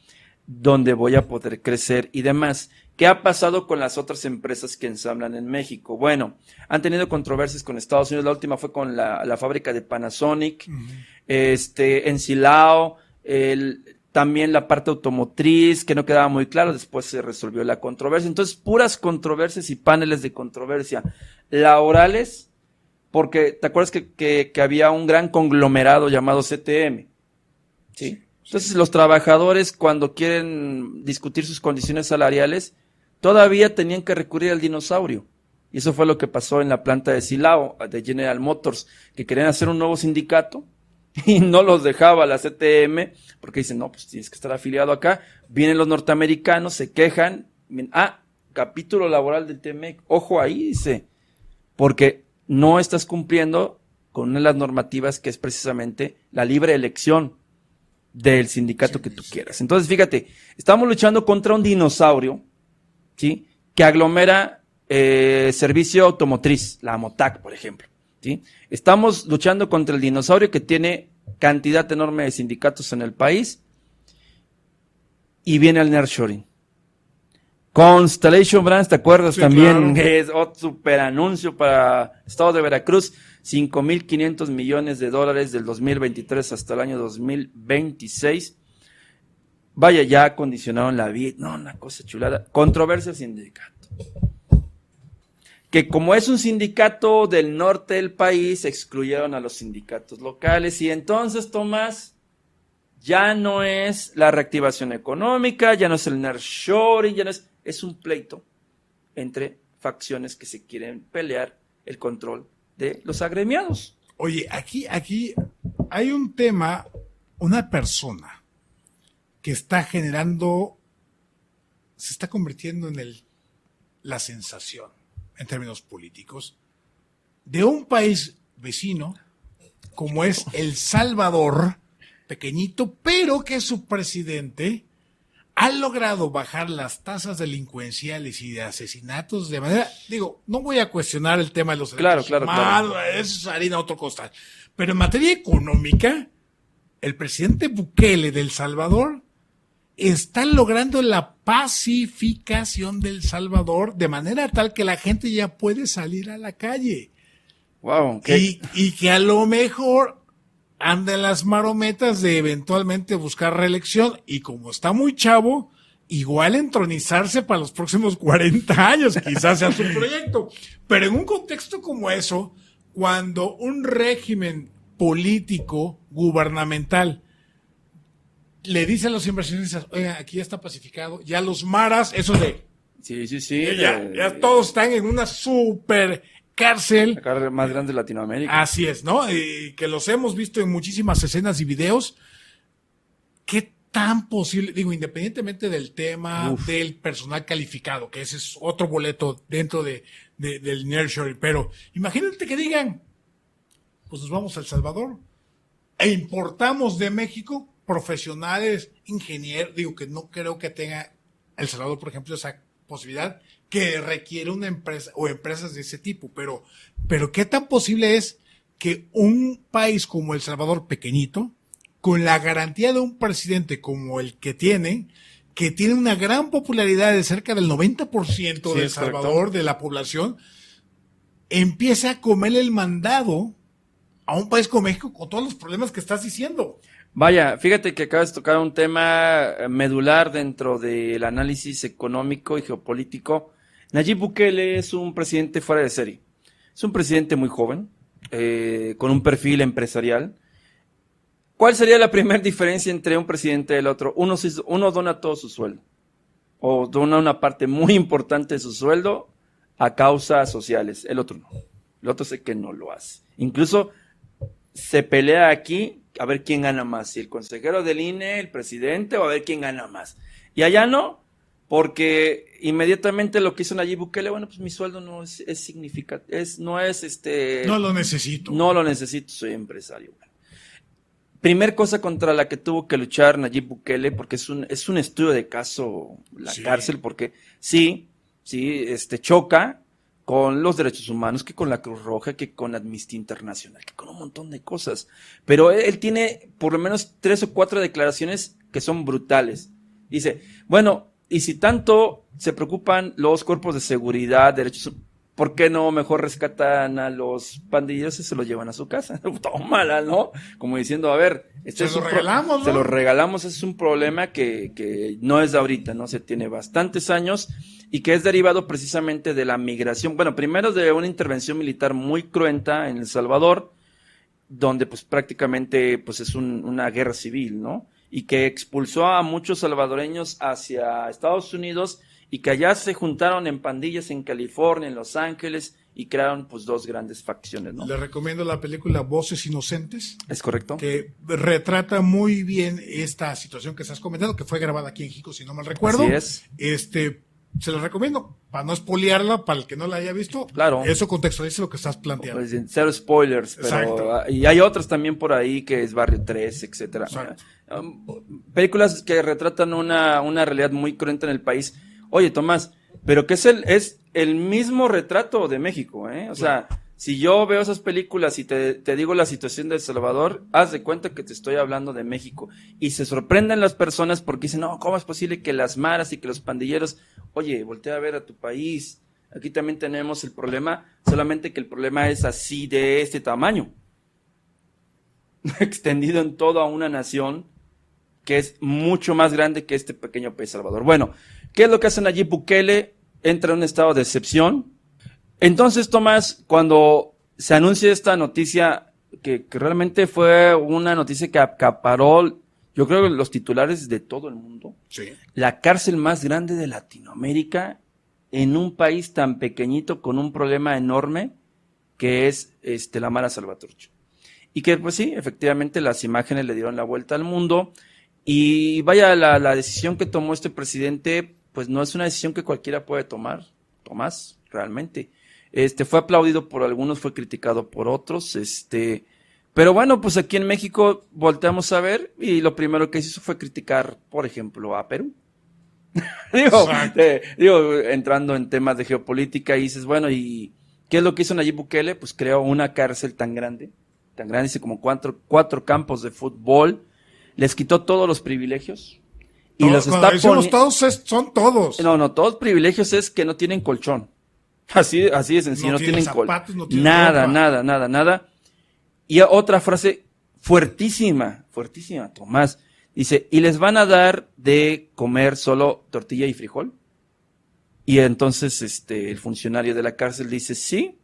donde voy a poder crecer y demás. ¿Qué ha pasado con las otras empresas que ensamblan en México? Bueno, han tenido controversias con Estados Unidos. La última fue con la fábrica de Panasonic, en Silao, también la parte automotriz, que no quedaba muy claro. Después se resolvió la controversia. Entonces, puras controversias y paneles de controversia laborales, porque te acuerdas que había un gran conglomerado llamado CTM, ¿sí? Entonces, los trabajadores, cuando quieren discutir sus condiciones salariales, todavía tenían que recurrir al dinosaurio. Y eso fue lo que pasó en la planta de Silao, de General Motors, que querían hacer un nuevo sindicato y no los dejaba la CTM, porque dicen, no, pues tienes que estar afiliado acá. Vienen los norteamericanos, se quejan. Capítulo laboral del TMEC. Ojo ahí, dice, porque no estás cumpliendo con una de las normativas que es precisamente la libre elección del sindicato que tú quieras. Entonces, fíjate, estamos luchando contra un dinosaurio, ¿sí? Que aglomera servicio automotriz, la Amotac, por ejemplo, ¿sí? Estamos luchando contra el dinosaurio que tiene cantidad enorme de sindicatos en el país y viene el nearshoring. Constellation Brands, ¿te acuerdas? Sí, también claro. Es otro super anuncio para el estado de Veracruz, 5,500 millones de dólares del 2023 hasta el año 2026. Vaya, ya acondicionaron la vida, no, una cosa chulada. Controversia sindicato. Que como es un sindicato del norte del país, excluyeron a los sindicatos locales y entonces, Tomás, ya no es la reactivación económica, ya no es el nearshoring, ya no es un pleito entre facciones que se quieren pelear el control de los agremiados. Oye, aquí hay un tema, una persona que está generando, se está convirtiendo en la sensación en términos políticos de un país vecino como es El Salvador, pequeñito, pero que su presidente ha logrado bajar las tasas delincuenciales y de asesinatos de manera, no voy a cuestionar el tema de los derechos humanos, eso es harina otro costal, pero en materia económica, el presidente Bukele de El Salvador está logrando la pacificación de El Salvador de manera tal que la gente ya puede salir a la calle. Wow, okay. Y que a lo mejor anda en las marometas de eventualmente buscar reelección y como está muy chavo, igual entronizarse para los próximos 40 años, quizás sea su proyecto. Pero en un contexto como eso, cuando un régimen político, gubernamental, le dice a los inversionistas, oigan, aquí ya está pacificado, ya los maras, eso de... Sí. Ya todos están en una super cárcel. La cárcel más grande de Latinoamérica. Así es, ¿no? Y que los hemos visto en muchísimas escenas y videos. ¿Qué tan posible, digo, independientemente del tema del personal calificado, que ese es otro boleto dentro del nearshoring, pero imagínate que digan, pues nos vamos a El Salvador e importamos de México profesionales, ingenieros, digo que no creo que tenga El Salvador, por ejemplo, esa posibilidad que requiere una empresa o empresas de ese tipo, pero ¿qué tan posible es que un país como El Salvador, pequeñito, con la garantía de un presidente como el que tiene una gran popularidad de cerca del 90% de El Salvador, de la población, empieza a comerle el mandado a un país como México con todos los problemas que estás diciendo? Vaya, fíjate que acabas de tocar un tema medular dentro del análisis económico y geopolítico. Nayib Bukele es un presidente fuera de serie. Es un presidente muy joven, con un perfil empresarial. ¿Cuál sería la primera diferencia entre un presidente y el otro? Uno dona todo su sueldo, o dona una parte muy importante de su sueldo a causas sociales. El otro no. El otro sé que no lo hace. Incluso se pelea aquí a ver quién gana más, si el consejero del INE, el presidente, o a ver quién gana más. Y allá no, porque inmediatamente lo que hizo Nayib Bukele, bueno, pues mi sueldo no es significativo, no lo necesito. No lo necesito, soy empresario. Bueno. Primer cosa contra la que tuvo que luchar Nayib Bukele, porque es un estudio de caso la cárcel, porque sí, choca con los derechos humanos, que con la Cruz Roja, que con Amnistía Internacional, que con un montón de cosas. Pero él tiene por lo menos 3 o 4 declaraciones que son brutales. Dice, bueno, y si tanto se preocupan los cuerpos de seguridad, derechos humanos, ¿por qué no mejor rescatan a los pandilleros y se los llevan a su casa? Tómala, ¿no? Como diciendo, a ver, se los regalamos, ¿no? Se los regalamos, es un problema que no es de ahorita, ¿no? Se tiene bastantes años y que es derivado precisamente de la migración. Bueno, primero de una intervención militar muy cruenta en El Salvador, donde pues prácticamente pues es una guerra civil, ¿no? Y que expulsó a muchos salvadoreños hacia Estados Unidos y que allá se juntaron en pandillas en California, en Los Ángeles, y crearon pues 2 grandes facciones, ¿no? Le recomiendo la película Voces Inocentes. ¿Es correcto? Que retrata muy bien esta situación que estás comentando, que fue grabada aquí en México, si no mal recuerdo. Así es. Se lo recomiendo, para no spoilearla, para el que no la haya visto. Claro. Eso contextualiza lo que estás planteando. Pues, 0 spoilers, pero exacto. Y hay otras también por ahí, que es Barrio 3, etcétera. Películas que retratan una realidad muy cruenta en el país. Oye, Tomás, pero que es el mismo retrato de México, ¿eh? O sea, si yo veo esas películas y te digo la situación de El Salvador, haz de cuenta que te estoy hablando de México. Y se sorprenden las personas porque dicen, no, ¿cómo es posible que las maras y que los pandilleros? Oye, voltea a ver a tu país. Aquí también tenemos el problema, solamente que el problema es así, de este tamaño. Extendido en toda una nación que es mucho más grande que este pequeño país Salvador. Bueno, ¿qué es lo que hace Nayib Bukele? Entra en un estado de excepción. Entonces, Tomás, cuando se anuncia esta noticia, que realmente fue una noticia que acaparó, yo creo, los titulares de todo el mundo. Sí. La cárcel más grande de Latinoamérica en un país tan pequeñito con un problema enorme que es la Mara Salvatrucha. Y que, pues sí, efectivamente las imágenes le dieron la vuelta al mundo. Y vaya, la decisión que tomó este presidente, pues no es una decisión que cualquiera puede tomar, Tomás, realmente. Fue aplaudido por algunos, fue criticado por otros, pero bueno, pues aquí en México volteamos a ver y lo primero que hizo fue criticar, por ejemplo, a Perú. digo, entrando en temas de geopolítica, y dices, bueno, ¿y qué es lo que hizo Nayib Bukele? Pues creó una cárcel tan grande, dice como 4 campos de fútbol, les quitó todos los privilegios. Y los está poniendo. Todos son todos. No, todos privilegios es que no tienen colchón. Así de sencillo, no tienen zapatos, no tienen ropa. nada. Y otra frase fuertísima, Tomás. Dice, ¿y les van a dar de comer solo tortilla y frijol? Y entonces el funcionario de la cárcel dice, sí,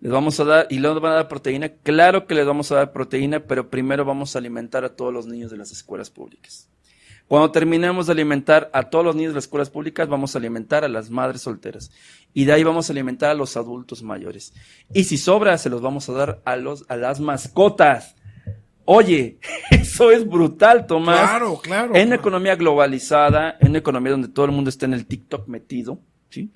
les vamos a dar, y les van a dar proteína. Claro que les vamos a dar proteína, pero primero vamos a alimentar a todos los niños de las escuelas públicas. Cuando terminemos de alimentar a todos los niños de las escuelas públicas, vamos a alimentar a las madres solteras. Y de ahí vamos a alimentar a los adultos mayores. Y si sobra, se los vamos a dar a las mascotas. Oye, eso es brutal, Tomás. Claro, claro. En una economía globalizada, en una economía donde todo el mundo está en el TikTok metido, ¿sí?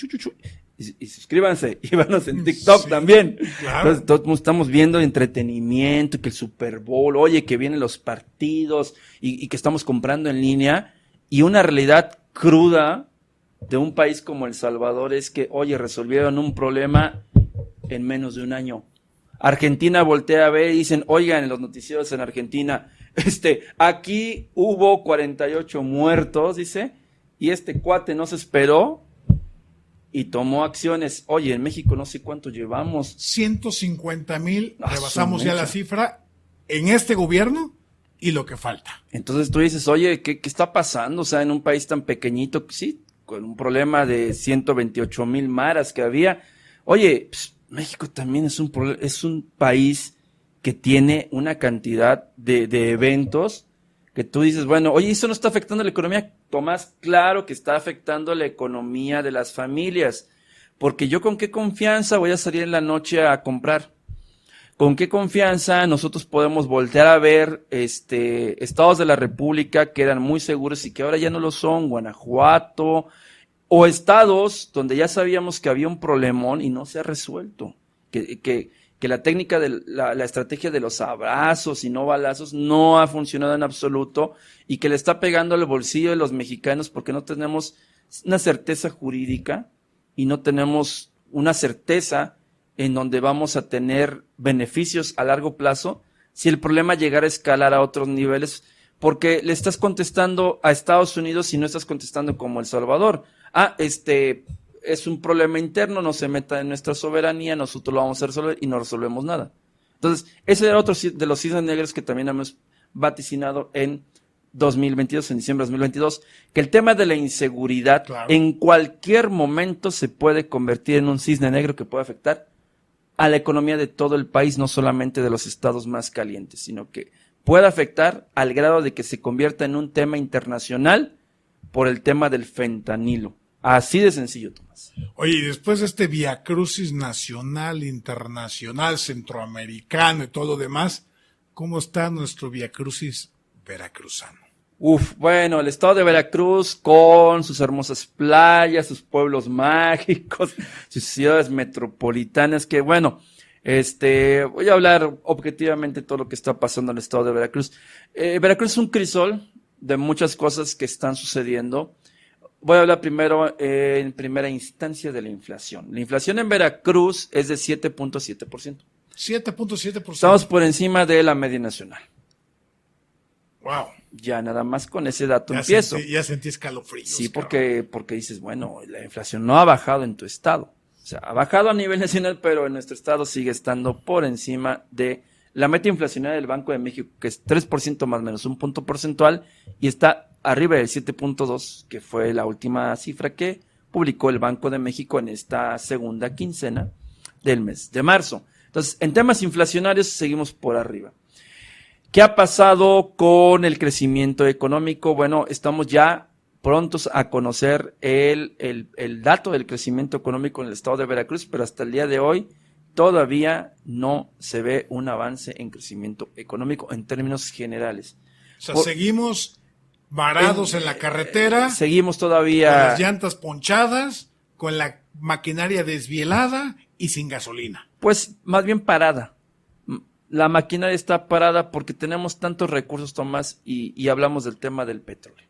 Y suscríbanse y vámonos en TikTok también. Claro. Entonces, todos estamos viendo entretenimiento, que el Super Bowl, oye, que vienen los partidos y que estamos comprando en línea. Y una realidad cruda de un país como El Salvador es que, oye, resolvieron un problema en menos de un año. Argentina voltea a ver y dicen, oigan, en los noticieros en Argentina, aquí hubo 48 muertos, dice, y este cuate no se esperó y tomó acciones. Oye, en México no sé cuánto llevamos. 150,000, rebasamos ya la cifra en este gobierno y lo que falta. Entonces tú dices, oye, ¿qué está pasando? O sea, en un país tan pequeñito, sí, con un problema de 128,000 maras que había. Oye, pues, México también es un país que tiene una cantidad de eventos que tú dices, bueno, oye, ¿eso no está afectando la economía? Tomás, claro que está afectando la economía de las familias, porque yo con qué confianza voy a salir en la noche a comprar. ¿Con qué confianza nosotros podemos voltear a ver estados de la República que eran muy seguros y que ahora ya no lo son? Guanajuato, o estados donde ya sabíamos que había un problemón y no se ha resuelto, que la técnica de la estrategia de los abrazos y no balazos no ha funcionado en absoluto y que le está pegando al bolsillo de los mexicanos porque no tenemos una certeza jurídica y no tenemos una certeza en donde vamos a tener beneficios a largo plazo si el problema llegara a escalar a otros niveles, porque le estás contestando a Estados Unidos y no estás contestando como El Salvador. Es un problema interno, no se meta en nuestra soberanía, nosotros lo vamos a resolver y no resolvemos nada. Entonces, ese era otro de los cisnes negros que también hemos vaticinado en 2022, en diciembre de 2022, que el tema de la inseguridad en cualquier momento se puede convertir en un cisne negro que puede afectar a la economía de todo el país, no solamente de los estados más calientes, sino que puede afectar al grado de que se convierta en un tema internacional por el tema del fentanilo. Así de sencillo, Tomás. Oye, y después de este viacrucis nacional, internacional, centroamericano y todo lo demás, ¿cómo está nuestro viacrucis veracruzano? Bueno, el estado de Veracruz con sus hermosas playas, sus pueblos mágicos, sus ciudades metropolitanas, que bueno, voy a hablar objetivamente de todo lo que está pasando en el estado de Veracruz. Veracruz es un crisol de muchas cosas que están sucediendo. Voy a hablar primero en primera instancia de la inflación. La inflación en Veracruz es de 7.7%. 7.7%. Estamos por encima de la media nacional. Wow. Ya nada más con ese dato empiezo. Ya sentí escalofríos. Sí, porque dices, bueno, la inflación no ha bajado en tu estado. O sea, ha bajado a nivel nacional, pero en nuestro estado sigue estando por encima de la meta inflacionaria del Banco de México, que es 3% más o menos, un punto porcentual, y está arriba del 7.2, que fue la última cifra que publicó el Banco de México en esta segunda quincena del mes de marzo. Entonces, en temas inflacionarios seguimos por arriba. ¿Qué ha pasado con el crecimiento económico? Bueno, estamos ya prontos a conocer el dato del crecimiento económico en el estado de Veracruz, pero hasta el día de hoy todavía no se ve un avance en crecimiento económico en términos generales. O sea, seguimos varados en la carretera. Seguimos todavía con las llantas ponchadas, con la maquinaria desvielada y sin gasolina. Pues más bien parada. La maquinaria está parada porque tenemos tantos recursos, Tomás, y hablamos del tema del petróleo.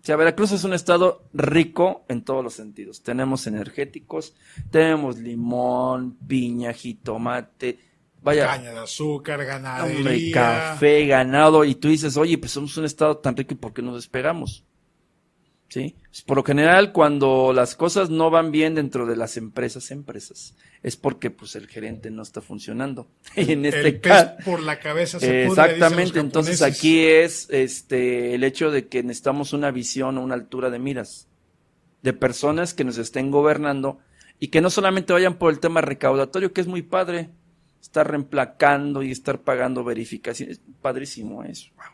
O sea, Veracruz es un estado rico en todos los sentidos. Tenemos energéticos, tenemos limón, piña, jitomate, caña de azúcar, ganadería, café, ganado, y tú dices, oye, pues somos un estado tan rico, ¿y por qué nos despegamos? ¿Sí? Por lo general, cuando las cosas no van bien dentro de las empresas, es porque pues el gerente no está funcionando. Y en este caso, pez por la cabeza se pudre, exactamente, entonces aquí es el hecho de que necesitamos una visión o una altura de miras de personas que nos estén gobernando y que no solamente vayan por el tema recaudatorio, que es muy padre, estar reemplacando y estar pagando verificaciones, padrísimo eso. Wow.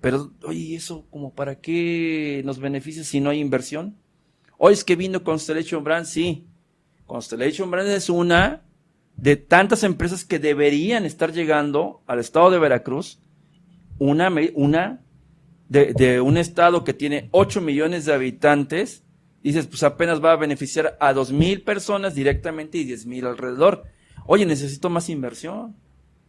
Pero, oye, ¿eso como para qué nos beneficia si no hay inversión? Hoy es que vino Constellation Brands, sí. Constellation Brands es una de tantas empresas que deberían estar llegando al estado de Veracruz de un estado que tiene 8 millones de habitantes, dices, pues apenas va a beneficiar a 2,000 personas directamente y 10,000 alrededor. Oye, necesito más inversión,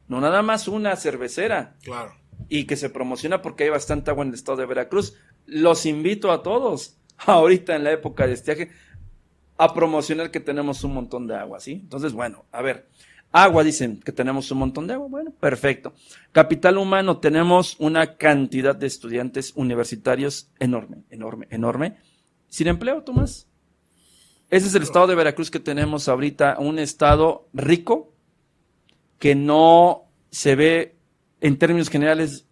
no nada más una cervecera. Claro. Y que se promociona porque hay bastante agua en el estado de Veracruz. Los invito a todos, ahorita en la época de estiaje, a promocionar que tenemos un montón de agua, ¿sí? Entonces, bueno, a ver, agua, dicen que tenemos un montón de agua, bueno, perfecto. Capital humano, tenemos una cantidad de estudiantes universitarios enorme, sin empleo, Tomás. Ese es el estado de Veracruz que tenemos ahorita, un estado rico que no se ve, en términos generales,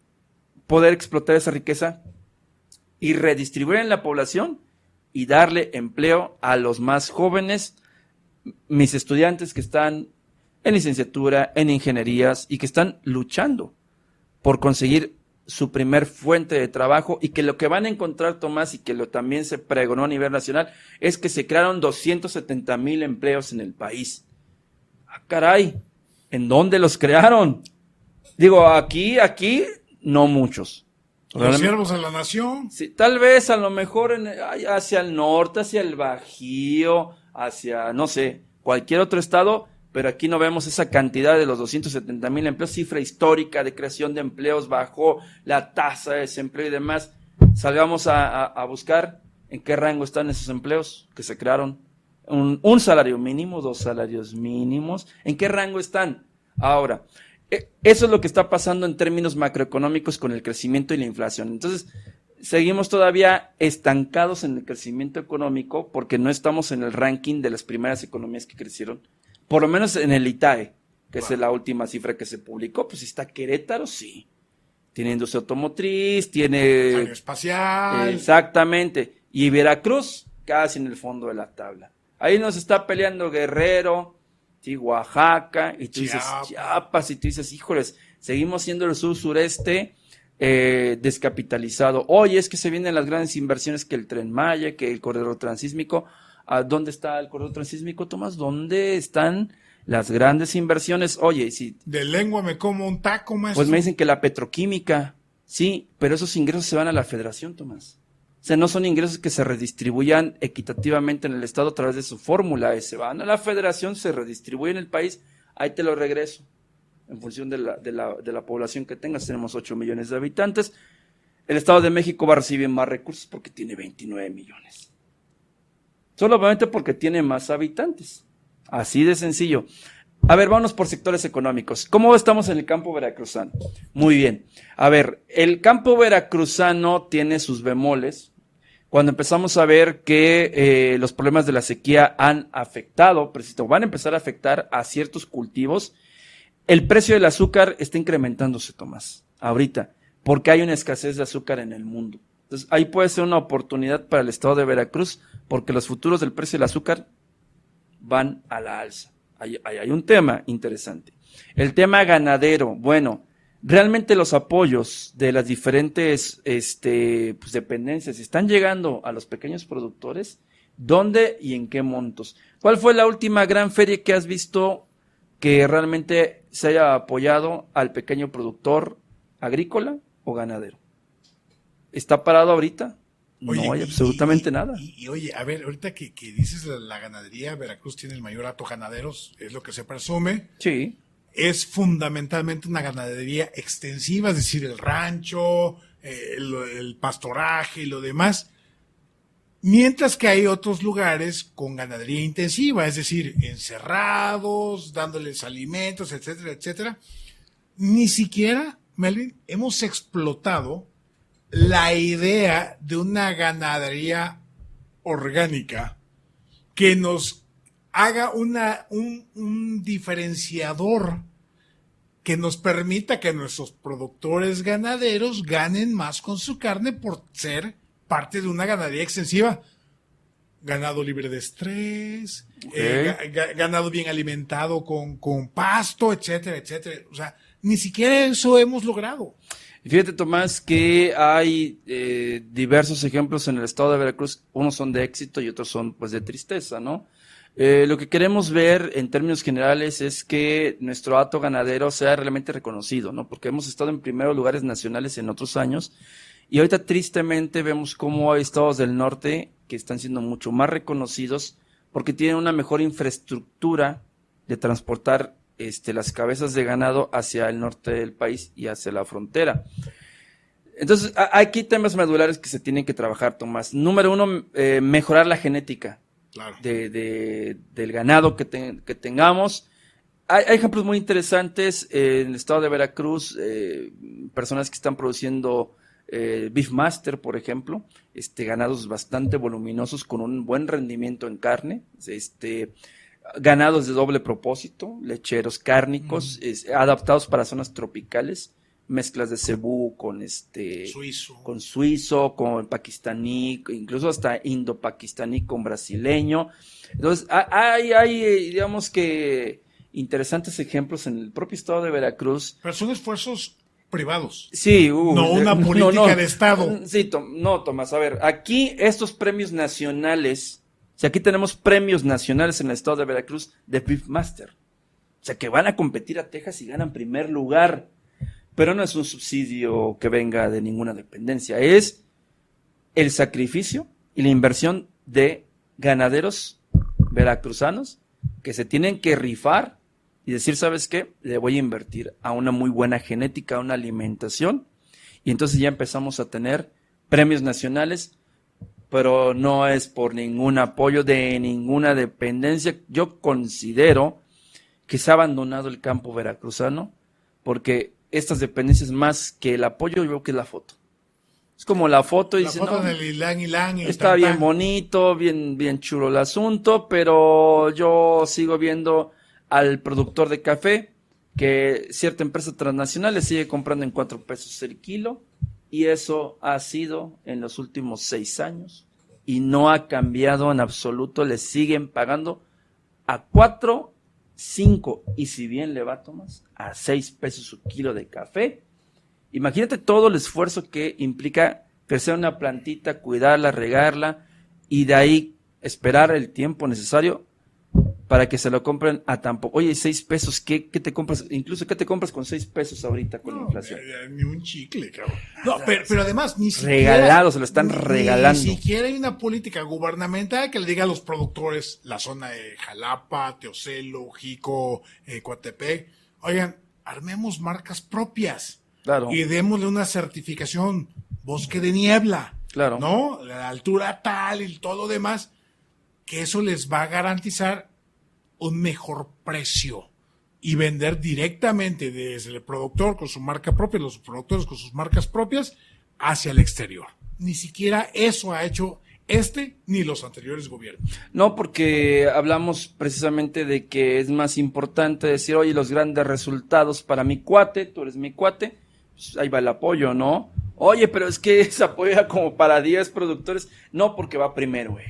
poder explotar esa riqueza y redistribuir en la población y darle empleo a los más jóvenes, mis estudiantes que están en licenciatura, en ingenierías y que están luchando por conseguir su primer fuente de trabajo, y que lo que van a encontrar, Tomás, y que también se pregonó a nivel nacional, es que se crearon 270,000 empleos en el país. ¡Ah, caray! ¿En dónde los crearon? Digo, aquí, no muchos. Los siervos de la nación. Sí, tal vez a lo mejor hacia el norte, hacia el Bajío, hacia, no sé, cualquier otro estado, pero aquí no vemos esa cantidad de los 270,000 empleos, cifra histórica de creación de empleos, bajó la tasa de desempleo y demás. Salgamos a buscar en qué rango están esos empleos que se crearon. Un salario mínimo, 2 salarios mínimos, ¿en qué rango están? Ahora, eso es lo que está pasando en términos macroeconómicos con el crecimiento y la inflación. Entonces, seguimos todavía estancados en el crecimiento económico porque no estamos en el ranking de las primeras economías que crecieron, por lo menos en el ITAE, que es la última cifra que se publicó. Pues está Querétaro, sí. Tiene industria automotriz, tiene aeroespacial. Exactamente. Y Veracruz, casi en el fondo de la tabla. Ahí nos está peleando Guerrero, sí, Oaxaca, y tú dices Chiapas, y tú dices, híjoles, seguimos siendo el sur-sureste descapitalizado. Oye, es que se vienen las grandes inversiones, que el Tren Maya, que el corredor transísmico. ¿Dónde está el corredor transísmico, Tomás? ¿Dónde están las grandes inversiones? Oye, si de lengua me como un taco, maestro. Pues me dicen que la petroquímica, sí, pero esos ingresos se van a la federación, Tomás. O sea, no son ingresos que se redistribuyan equitativamente en el estado a través de su fórmula, se van a la federación, se redistribuyen en el país, ahí te lo regreso, en función de la población que tengas. Tenemos 8 millones de habitantes, el Estado de México va a recibir más recursos porque tiene 29 millones, solamente porque tiene más habitantes, así de sencillo. A ver, vámonos por sectores económicos. ¿Cómo estamos en el campo veracruzano? Muy bien. A ver, el campo veracruzano tiene sus bemoles. Cuando empezamos a ver que los problemas de la sequía han afectado, van a empezar a afectar a ciertos cultivos, el precio del azúcar está incrementándose, Tomás, ahorita, porque hay una escasez de azúcar en el mundo. Entonces, ahí puede ser una oportunidad para el estado de Veracruz, porque los futuros del precio del azúcar van a la alza. Hay un tema interesante. El tema ganadero, bueno, realmente los apoyos de las diferentes pues dependencias están llegando a los pequeños productores. ¿Dónde y en qué montos? ¿Cuál fue la última gran feria que has visto que realmente se haya apoyado al pequeño productor agrícola o ganadero? ¿Está parado ahorita? Oye, no hay absolutamente nada. Y oye, a ver, ahorita que dices la ganadería, Veracruz tiene el mayor hato ganaderos, es lo que se presume. Sí. Es fundamentalmente una ganadería extensiva, es decir, el rancho, el pastoraje y lo demás. Mientras que hay otros lugares con ganadería intensiva, es decir, encerrados, dándoles alimentos, etcétera, etcétera. Ni siquiera, Melvin, hemos explotado la idea de una ganadería orgánica que nos haga un diferenciador que nos permita que nuestros productores ganaderos ganen más con su carne por ser parte de una ganadería extensiva. Ganado libre de estrés, ganado bien alimentado con pasto, etcétera, etcétera. O sea, ni siquiera eso hemos logrado. Fíjate, Tomás, que hay diversos ejemplos en el estado de Veracruz. Unos son de éxito y otros son pues de tristeza, ¿no? Lo que queremos ver en términos generales es que nuestro hato ganadero sea realmente reconocido, ¿no? Porque hemos estado en primeros lugares nacionales en otros años y ahorita tristemente vemos cómo hay estados del norte que están siendo mucho más reconocidos porque tienen una mejor infraestructura de transportar las cabezas de ganado hacia el norte del país y hacia la frontera. Entonces, aquí temas medulares que se tienen que trabajar, Tomás. Número uno, mejorar la genética. Claro. Del ganado que tengamos. Hay ejemplos muy interesantes en el estado de Veracruz, personas que están produciendo Beefmaster, por ejemplo, ganados bastante voluminosos con un buen rendimiento en carne, ganados de doble propósito, lecheros cárnicos, adaptados para zonas tropicales, mezclas de cebú con suizo, con pakistaní, incluso hasta indo-pakistaní con brasileño. Entonces, hay digamos que interesantes ejemplos en el propio estado de Veracruz. Pero son esfuerzos privados. Sí, no una política de Estado. Sí, Tomás, a ver, aquí estos premios nacionales, o sea, aquí tenemos premios nacionales en el estado de Veracruz de Beefmaster. O sea, que van a competir a Texas y ganan primer lugar. Pero no es un subsidio que venga de ninguna dependencia, es el sacrificio y la inversión de ganaderos veracruzanos que se tienen que rifar y decir, ¿sabes qué? Le voy a invertir a una muy buena genética, a una alimentación, y entonces ya empezamos a tener premios nacionales, pero no es por ningún apoyo de ninguna dependencia. Yo considero que se ha abandonado el campo veracruzano, porque estas dependencias más que el apoyo, yo creo que es la foto. Es como la foto y la dice, foto no, del Ilang, está bien bonito, bien chulo el asunto, pero yo sigo viendo al productor de café que cierta empresa transnacional le sigue comprando en 4 pesos el kilo, y eso ha sido en los últimos 6 años y no ha cambiado en absoluto. Le siguen pagando a 4, 5, y si bien le va, Tomás, a 6 pesos su kilo de café. Imagínate todo el esfuerzo que implica crecer una plantita, cuidarla, regarla, y de ahí esperar el tiempo necesario para que se lo compren a tampoco. Oye, 6 pesos, ¿qué te compras? Incluso, ¿qué te compras con 6 pesos ahorita con la inflación? Ni un chicle, cabrón. No, pero además, ni siquiera... Regalado, se lo están regalando. Ni siquiera hay una política gubernamental que le diga a los productores, la zona de Jalapa, Teocelo, Jico, Coatepec, oigan, armemos marcas propias. Claro. Y démosle una certificación, bosque de niebla. Claro. ¿No? La altura tal y todo lo demás, que eso les va a garantizar un mejor precio y vender directamente desde el productor con su marca propia, los productores con sus marcas propias, hacia el exterior. Ni siquiera eso ha hecho ni los anteriores gobiernos. No, porque hablamos precisamente de que es más importante decir, oye, los grandes resultados para mi cuate, tú eres mi cuate, pues ahí va el apoyo, ¿no? Oye, pero es que se apoya como para 10 productores. No, porque va primero, güey.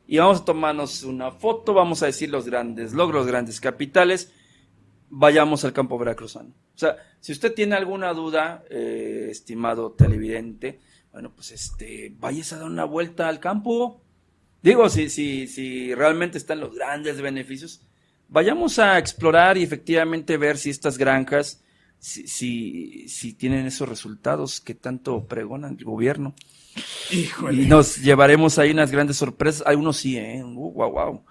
Y vamos a tomarnos una foto, vamos a decir los grandes logros, los grandes capitales, vayamos al campo veracruzano. O sea, si usted tiene alguna duda, estimado televidente, bueno, pues váyase a dar una vuelta al campo. Digo, si realmente están los grandes beneficios, vayamos a explorar y efectivamente ver si estas granjas, si tienen esos resultados que tanto pregonan el gobierno. Híjole. Y nos llevaremos ahí unas grandes sorpresas. Algunos sí, wow.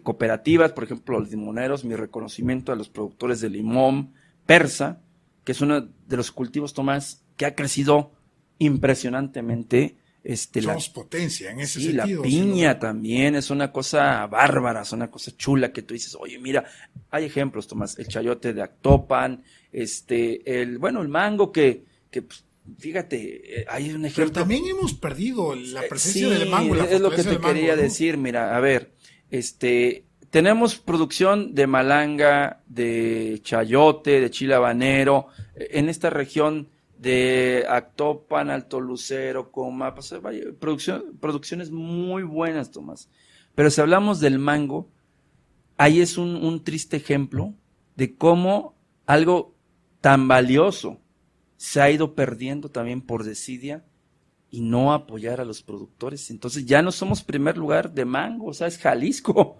Cooperativas, por ejemplo, los limoneros, mi reconocimiento a los productores de limón persa, que es uno de los cultivos, Tomás, que ha crecido impresionantemente. Somos potencia en ese sentido. La piña también es una cosa bárbara, es una cosa chula que tú dices, oye, mira, hay ejemplos, Tomás, el chayote de Actopan, el mango que pues, fíjate, hay un ejemplo. Pero también hemos perdido la presencia del mango. Es lo que te quería decir, mira, a ver, tenemos producción de malanga, de chayote, de chile habanero, en esta región de Actopan, Alto Lucero, Coma, pues, vaya, producciones muy buenas, Tomás. Pero si hablamos del mango, ahí es un triste ejemplo de cómo algo tan valioso se ha ido perdiendo también por desidia y no apoyar a los productores. Entonces ya no somos primer lugar de mango, o sea, es Jalisco.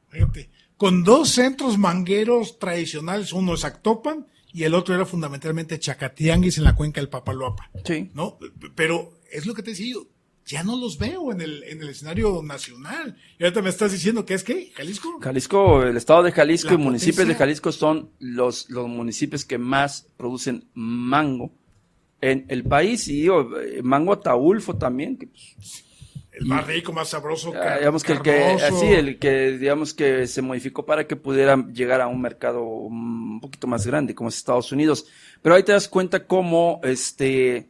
Fíjate, con dos centros mangueros tradicionales, uno es Actopan y el otro era fundamentalmente Chacatianguis en la cuenca del Papaloapa. Sí. ¿No? Pero es lo que te decía, ya no los veo en el escenario nacional. Y ahorita me estás diciendo que es ¿qué? ¿Jalisco? Jalisco, el estado de Jalisco La y municipios potencia. de Jalisco son los municipios que más producen mango en el país. Y digo, mango ataulfo también, que pues, El más rico, más sabroso, digamos que carnoso. el que digamos que se modificó para que pudiera llegar a un mercado un poquito más grande como es Estados Unidos. Pero ahí te das cuenta cómo se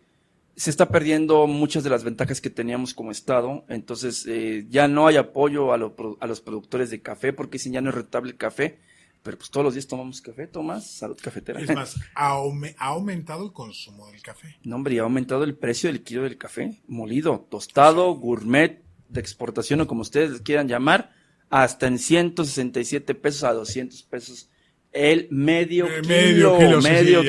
está perdiendo muchas de las ventajas que teníamos como estado. Entonces ya no hay apoyo a los productores de café porque dicen ya no es rentable el café. Pero pues todos los días tomamos café, Tomás, salud cafetera. Es más, ha aumentado el consumo del café. No, hombre, y ha aumentado el precio del kilo del café molido, tostado, gourmet, de exportación o como ustedes le quieran llamar, hasta en 167 pesos a 200 pesos el medio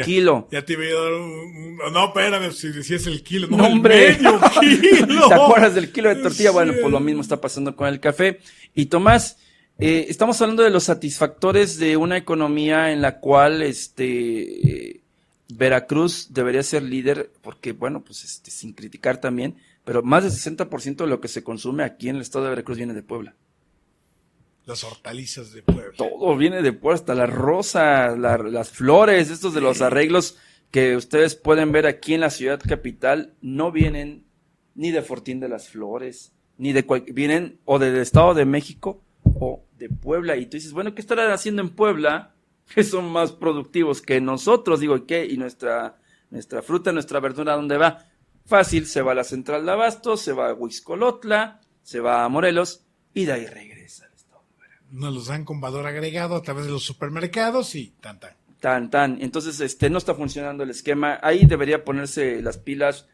kilo. Ya te iba a dar no, espérame, si decías el kilo. No, hombre. Medio kilo. ¿Te acuerdas del kilo de tortilla? Bueno, pues lo mismo está pasando con el café. Y Tomás, estamos hablando de los satisfactores de una economía en la cual Veracruz debería ser líder, porque bueno, pues sin criticar también, pero más del 60% de lo que se consume aquí en el estado de Veracruz viene de Puebla. Las hortalizas de Puebla. Todo viene de Puebla, hasta la rosa, las flores, estos de los arreglos que ustedes pueden ver aquí en la ciudad capital, no vienen ni de Fortín de las Flores, ni vienen o del Estado de México o de Puebla. Y tú dices, bueno, ¿qué estarán haciendo en Puebla? Que son más productivos que nosotros, digo, ¿qué? Y nuestra fruta, nuestra verdura, ¿dónde va? Fácil, se va a la central de Abastos, se va a Huixcolotla, se va a Morelos, y de ahí regresa al estado de Veracruz. Nos los dan con valor agregado a través de los supermercados y tan. Entonces, no está funcionando el esquema. Ahí debería ponerse las pilas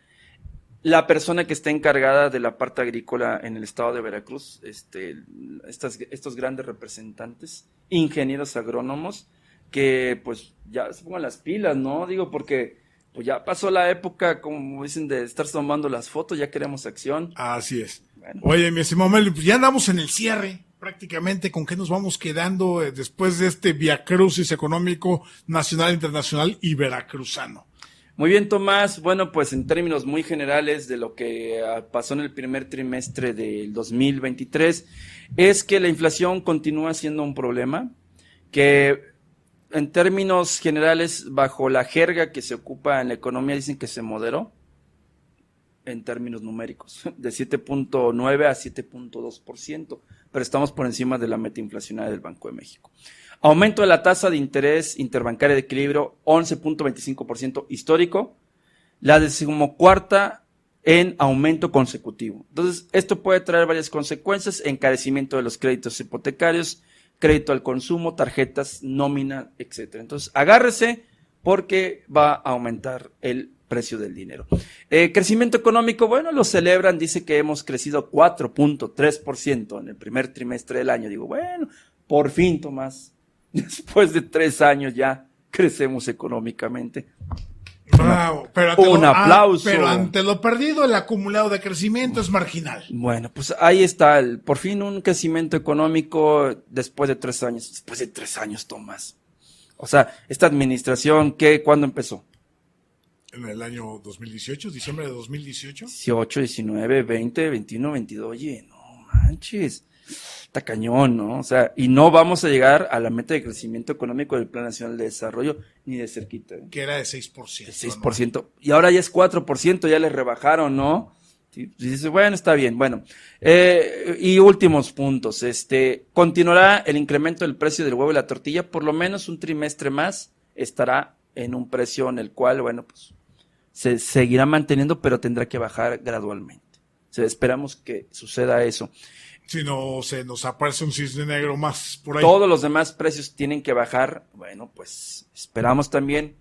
la persona que está encargada de la parte agrícola en el estado de Veracruz, estos grandes representantes, ingenieros agrónomos, que pues ya se pongan las pilas, ¿no? Digo, porque pues ya pasó la época, como dicen, de estar tomando las fotos, ya queremos acción. Así es. Bueno. Oye, mi estimado Mel, pues ya andamos en el cierre, prácticamente. ¿Con qué nos vamos quedando después de este viacrucis económico nacional, internacional y veracruzano? Muy bien, Tomás. Bueno, pues en términos muy generales de lo que pasó en el primer trimestre del 2023, es que la inflación continúa siendo un problema, que en términos generales, bajo la jerga que se ocupa en la economía, dicen que se moderó en términos numéricos, de 7.9 a 7.2%, pero estamos por encima de la meta inflacionaria del Banco de México. Aumento de la tasa de interés interbancaria de equilibrio, 11.25% histórico, la 14ª en aumento consecutivo. Entonces, esto puede traer varias consecuencias: encarecimiento de los créditos hipotecarios, crédito al consumo, tarjetas, nómina, etcétera. Entonces, agárrese porque va a aumentar el precio del dinero. Crecimiento económico, bueno, lo celebran, dice que hemos crecido 4.3% en el primer trimestre del año. Digo, bueno, por fin, Tomás, después de 3 años ya crecemos económicamente. Bravo, pero un aplauso. Pero ante lo perdido, el acumulado de crecimiento es marginal. Bueno, pues ahí está, por fin un crecimiento económico después de 3 años. Después de 3 años, Tomás. O sea, esta administración, ¿cuándo empezó? En el año 2018, diciembre de 2018. 18, 19, 20, 21, 22. Oye, no manches. Está cañón, ¿no? O sea, y no vamos a llegar a la meta de crecimiento económico del Plan Nacional de Desarrollo ni de cerquita. Que era de 6%. El 6%. ¿No? Y ahora ya es 4%, ya le rebajaron, ¿no? Y dices, bueno, está bien. Bueno, y últimos puntos. Continuará el incremento del precio del huevo y la tortilla, por lo menos un trimestre más estará en un precio en el cual, bueno, pues se seguirá manteniendo, pero tendrá que bajar gradualmente. O sea, esperamos que suceda eso. Si no se nos aparece un cisne negro más por ahí. Todos los demás precios tienen que bajar. Bueno, pues esperamos también.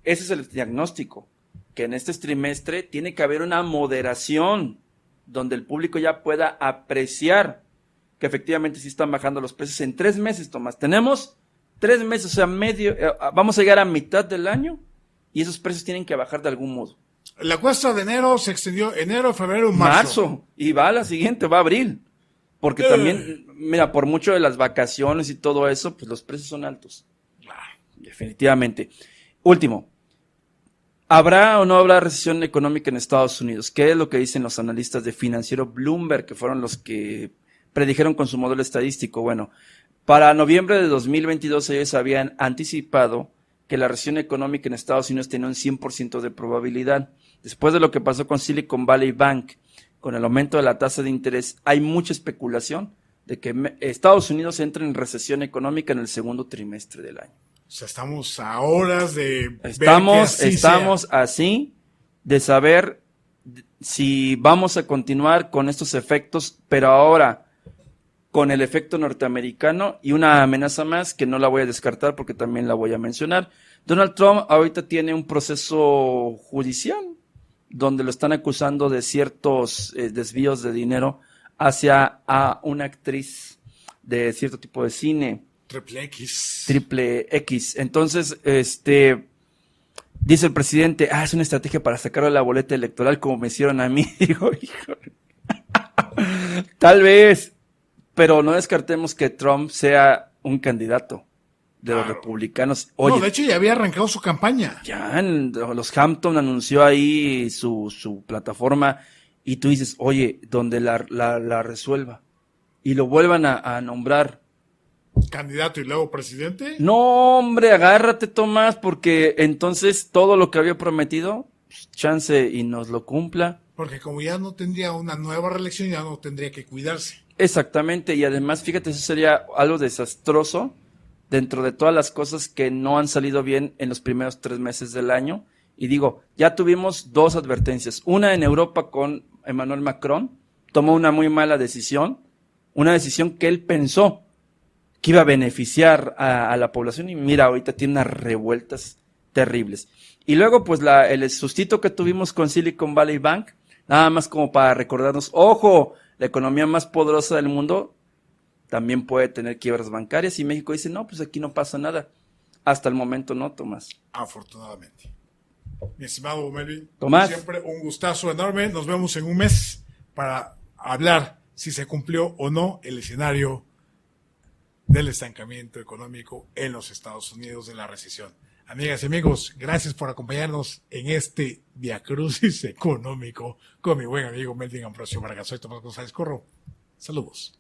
Ese es el diagnóstico, que en este trimestre tiene que haber una moderación donde el público ya pueda apreciar que efectivamente sí están bajando los precios en 3 meses, Tomás. Tenemos 3 meses, o sea, vamos a llegar a mitad del año y esos precios tienen que bajar de algún modo. La cuesta de enero se extendió enero, febrero, marzo. Y va a la siguiente, va a abril. Porque también, mira, por mucho de las vacaciones y todo eso, pues los precios son altos. Definitivamente. Último, ¿habrá o no habrá recesión económica en Estados Unidos? ¿Qué es lo que dicen los analistas de financiero Bloomberg, que fueron los que predijeron con su modelo estadístico? Bueno, para noviembre de 2022 ellos habían anticipado que la recesión económica en Estados Unidos tenía un 100% de probabilidad. Después de lo que pasó con Silicon Valley Bank, con el aumento de la tasa de interés, hay mucha especulación de que Estados Unidos entre en recesión económica en el segundo trimestre del año. O sea, estamos a horas de Estamos así de saber si vamos a continuar con estos efectos, pero ahora con el efecto norteamericano y una amenaza más que no la voy a descartar porque también la voy a mencionar. Donald Trump ahorita tiene un proceso judicial donde lo están acusando de ciertos desvíos de dinero hacia a una actriz de cierto tipo de cine. Triple X. Entonces, dice el presidente, es una estrategia para sacarlo de la boleta electoral como me hicieron a mí. Digo, híjole. Tal vez, pero no descartemos que Trump sea un candidato de los republicanos. Oye, no, de hecho ya había arrancado su campaña. Ya los Hampton anunció ahí su plataforma y tú dices, oye, donde la resuelva y lo vuelvan a nombrar candidato y luego presidente. No, hombre, agárrate, Tomás, porque entonces todo lo que había prometido, pues, chance y nos lo cumpla. Porque como ya no tendría una nueva reelección, ya no tendría que cuidarse. Exactamente, y además, fíjate, eso sería algo desastroso dentro de todas las cosas que no han salido bien en los primeros 3 meses del año. Y digo, ya tuvimos 2 advertencias. Una en Europa con Emmanuel Macron, tomó una muy mala decisión, una decisión que él pensó que iba a beneficiar a la población y mira, ahorita tiene unas revueltas terribles. Y luego, pues, el sustito que tuvimos con Silicon Valley Bank, nada más como para recordarnos, ojo, la economía más poderosa del mundo también puede tener quiebras bancarias y México dice, no, pues aquí no pasa nada. Hasta el momento no, Tomás. Afortunadamente. Mi estimado Melvin, Tomás, siempre un gustazo enorme. Nos vemos en un mes para hablar si se cumplió o no el escenario del estancamiento económico en los Estados Unidos, de la recesión. Amigas y amigos, gracias por acompañarnos en este viacrucis económico con mi buen amigo Melvin Ambrosio Vargas. Soy Tomás González Corro. Saludos.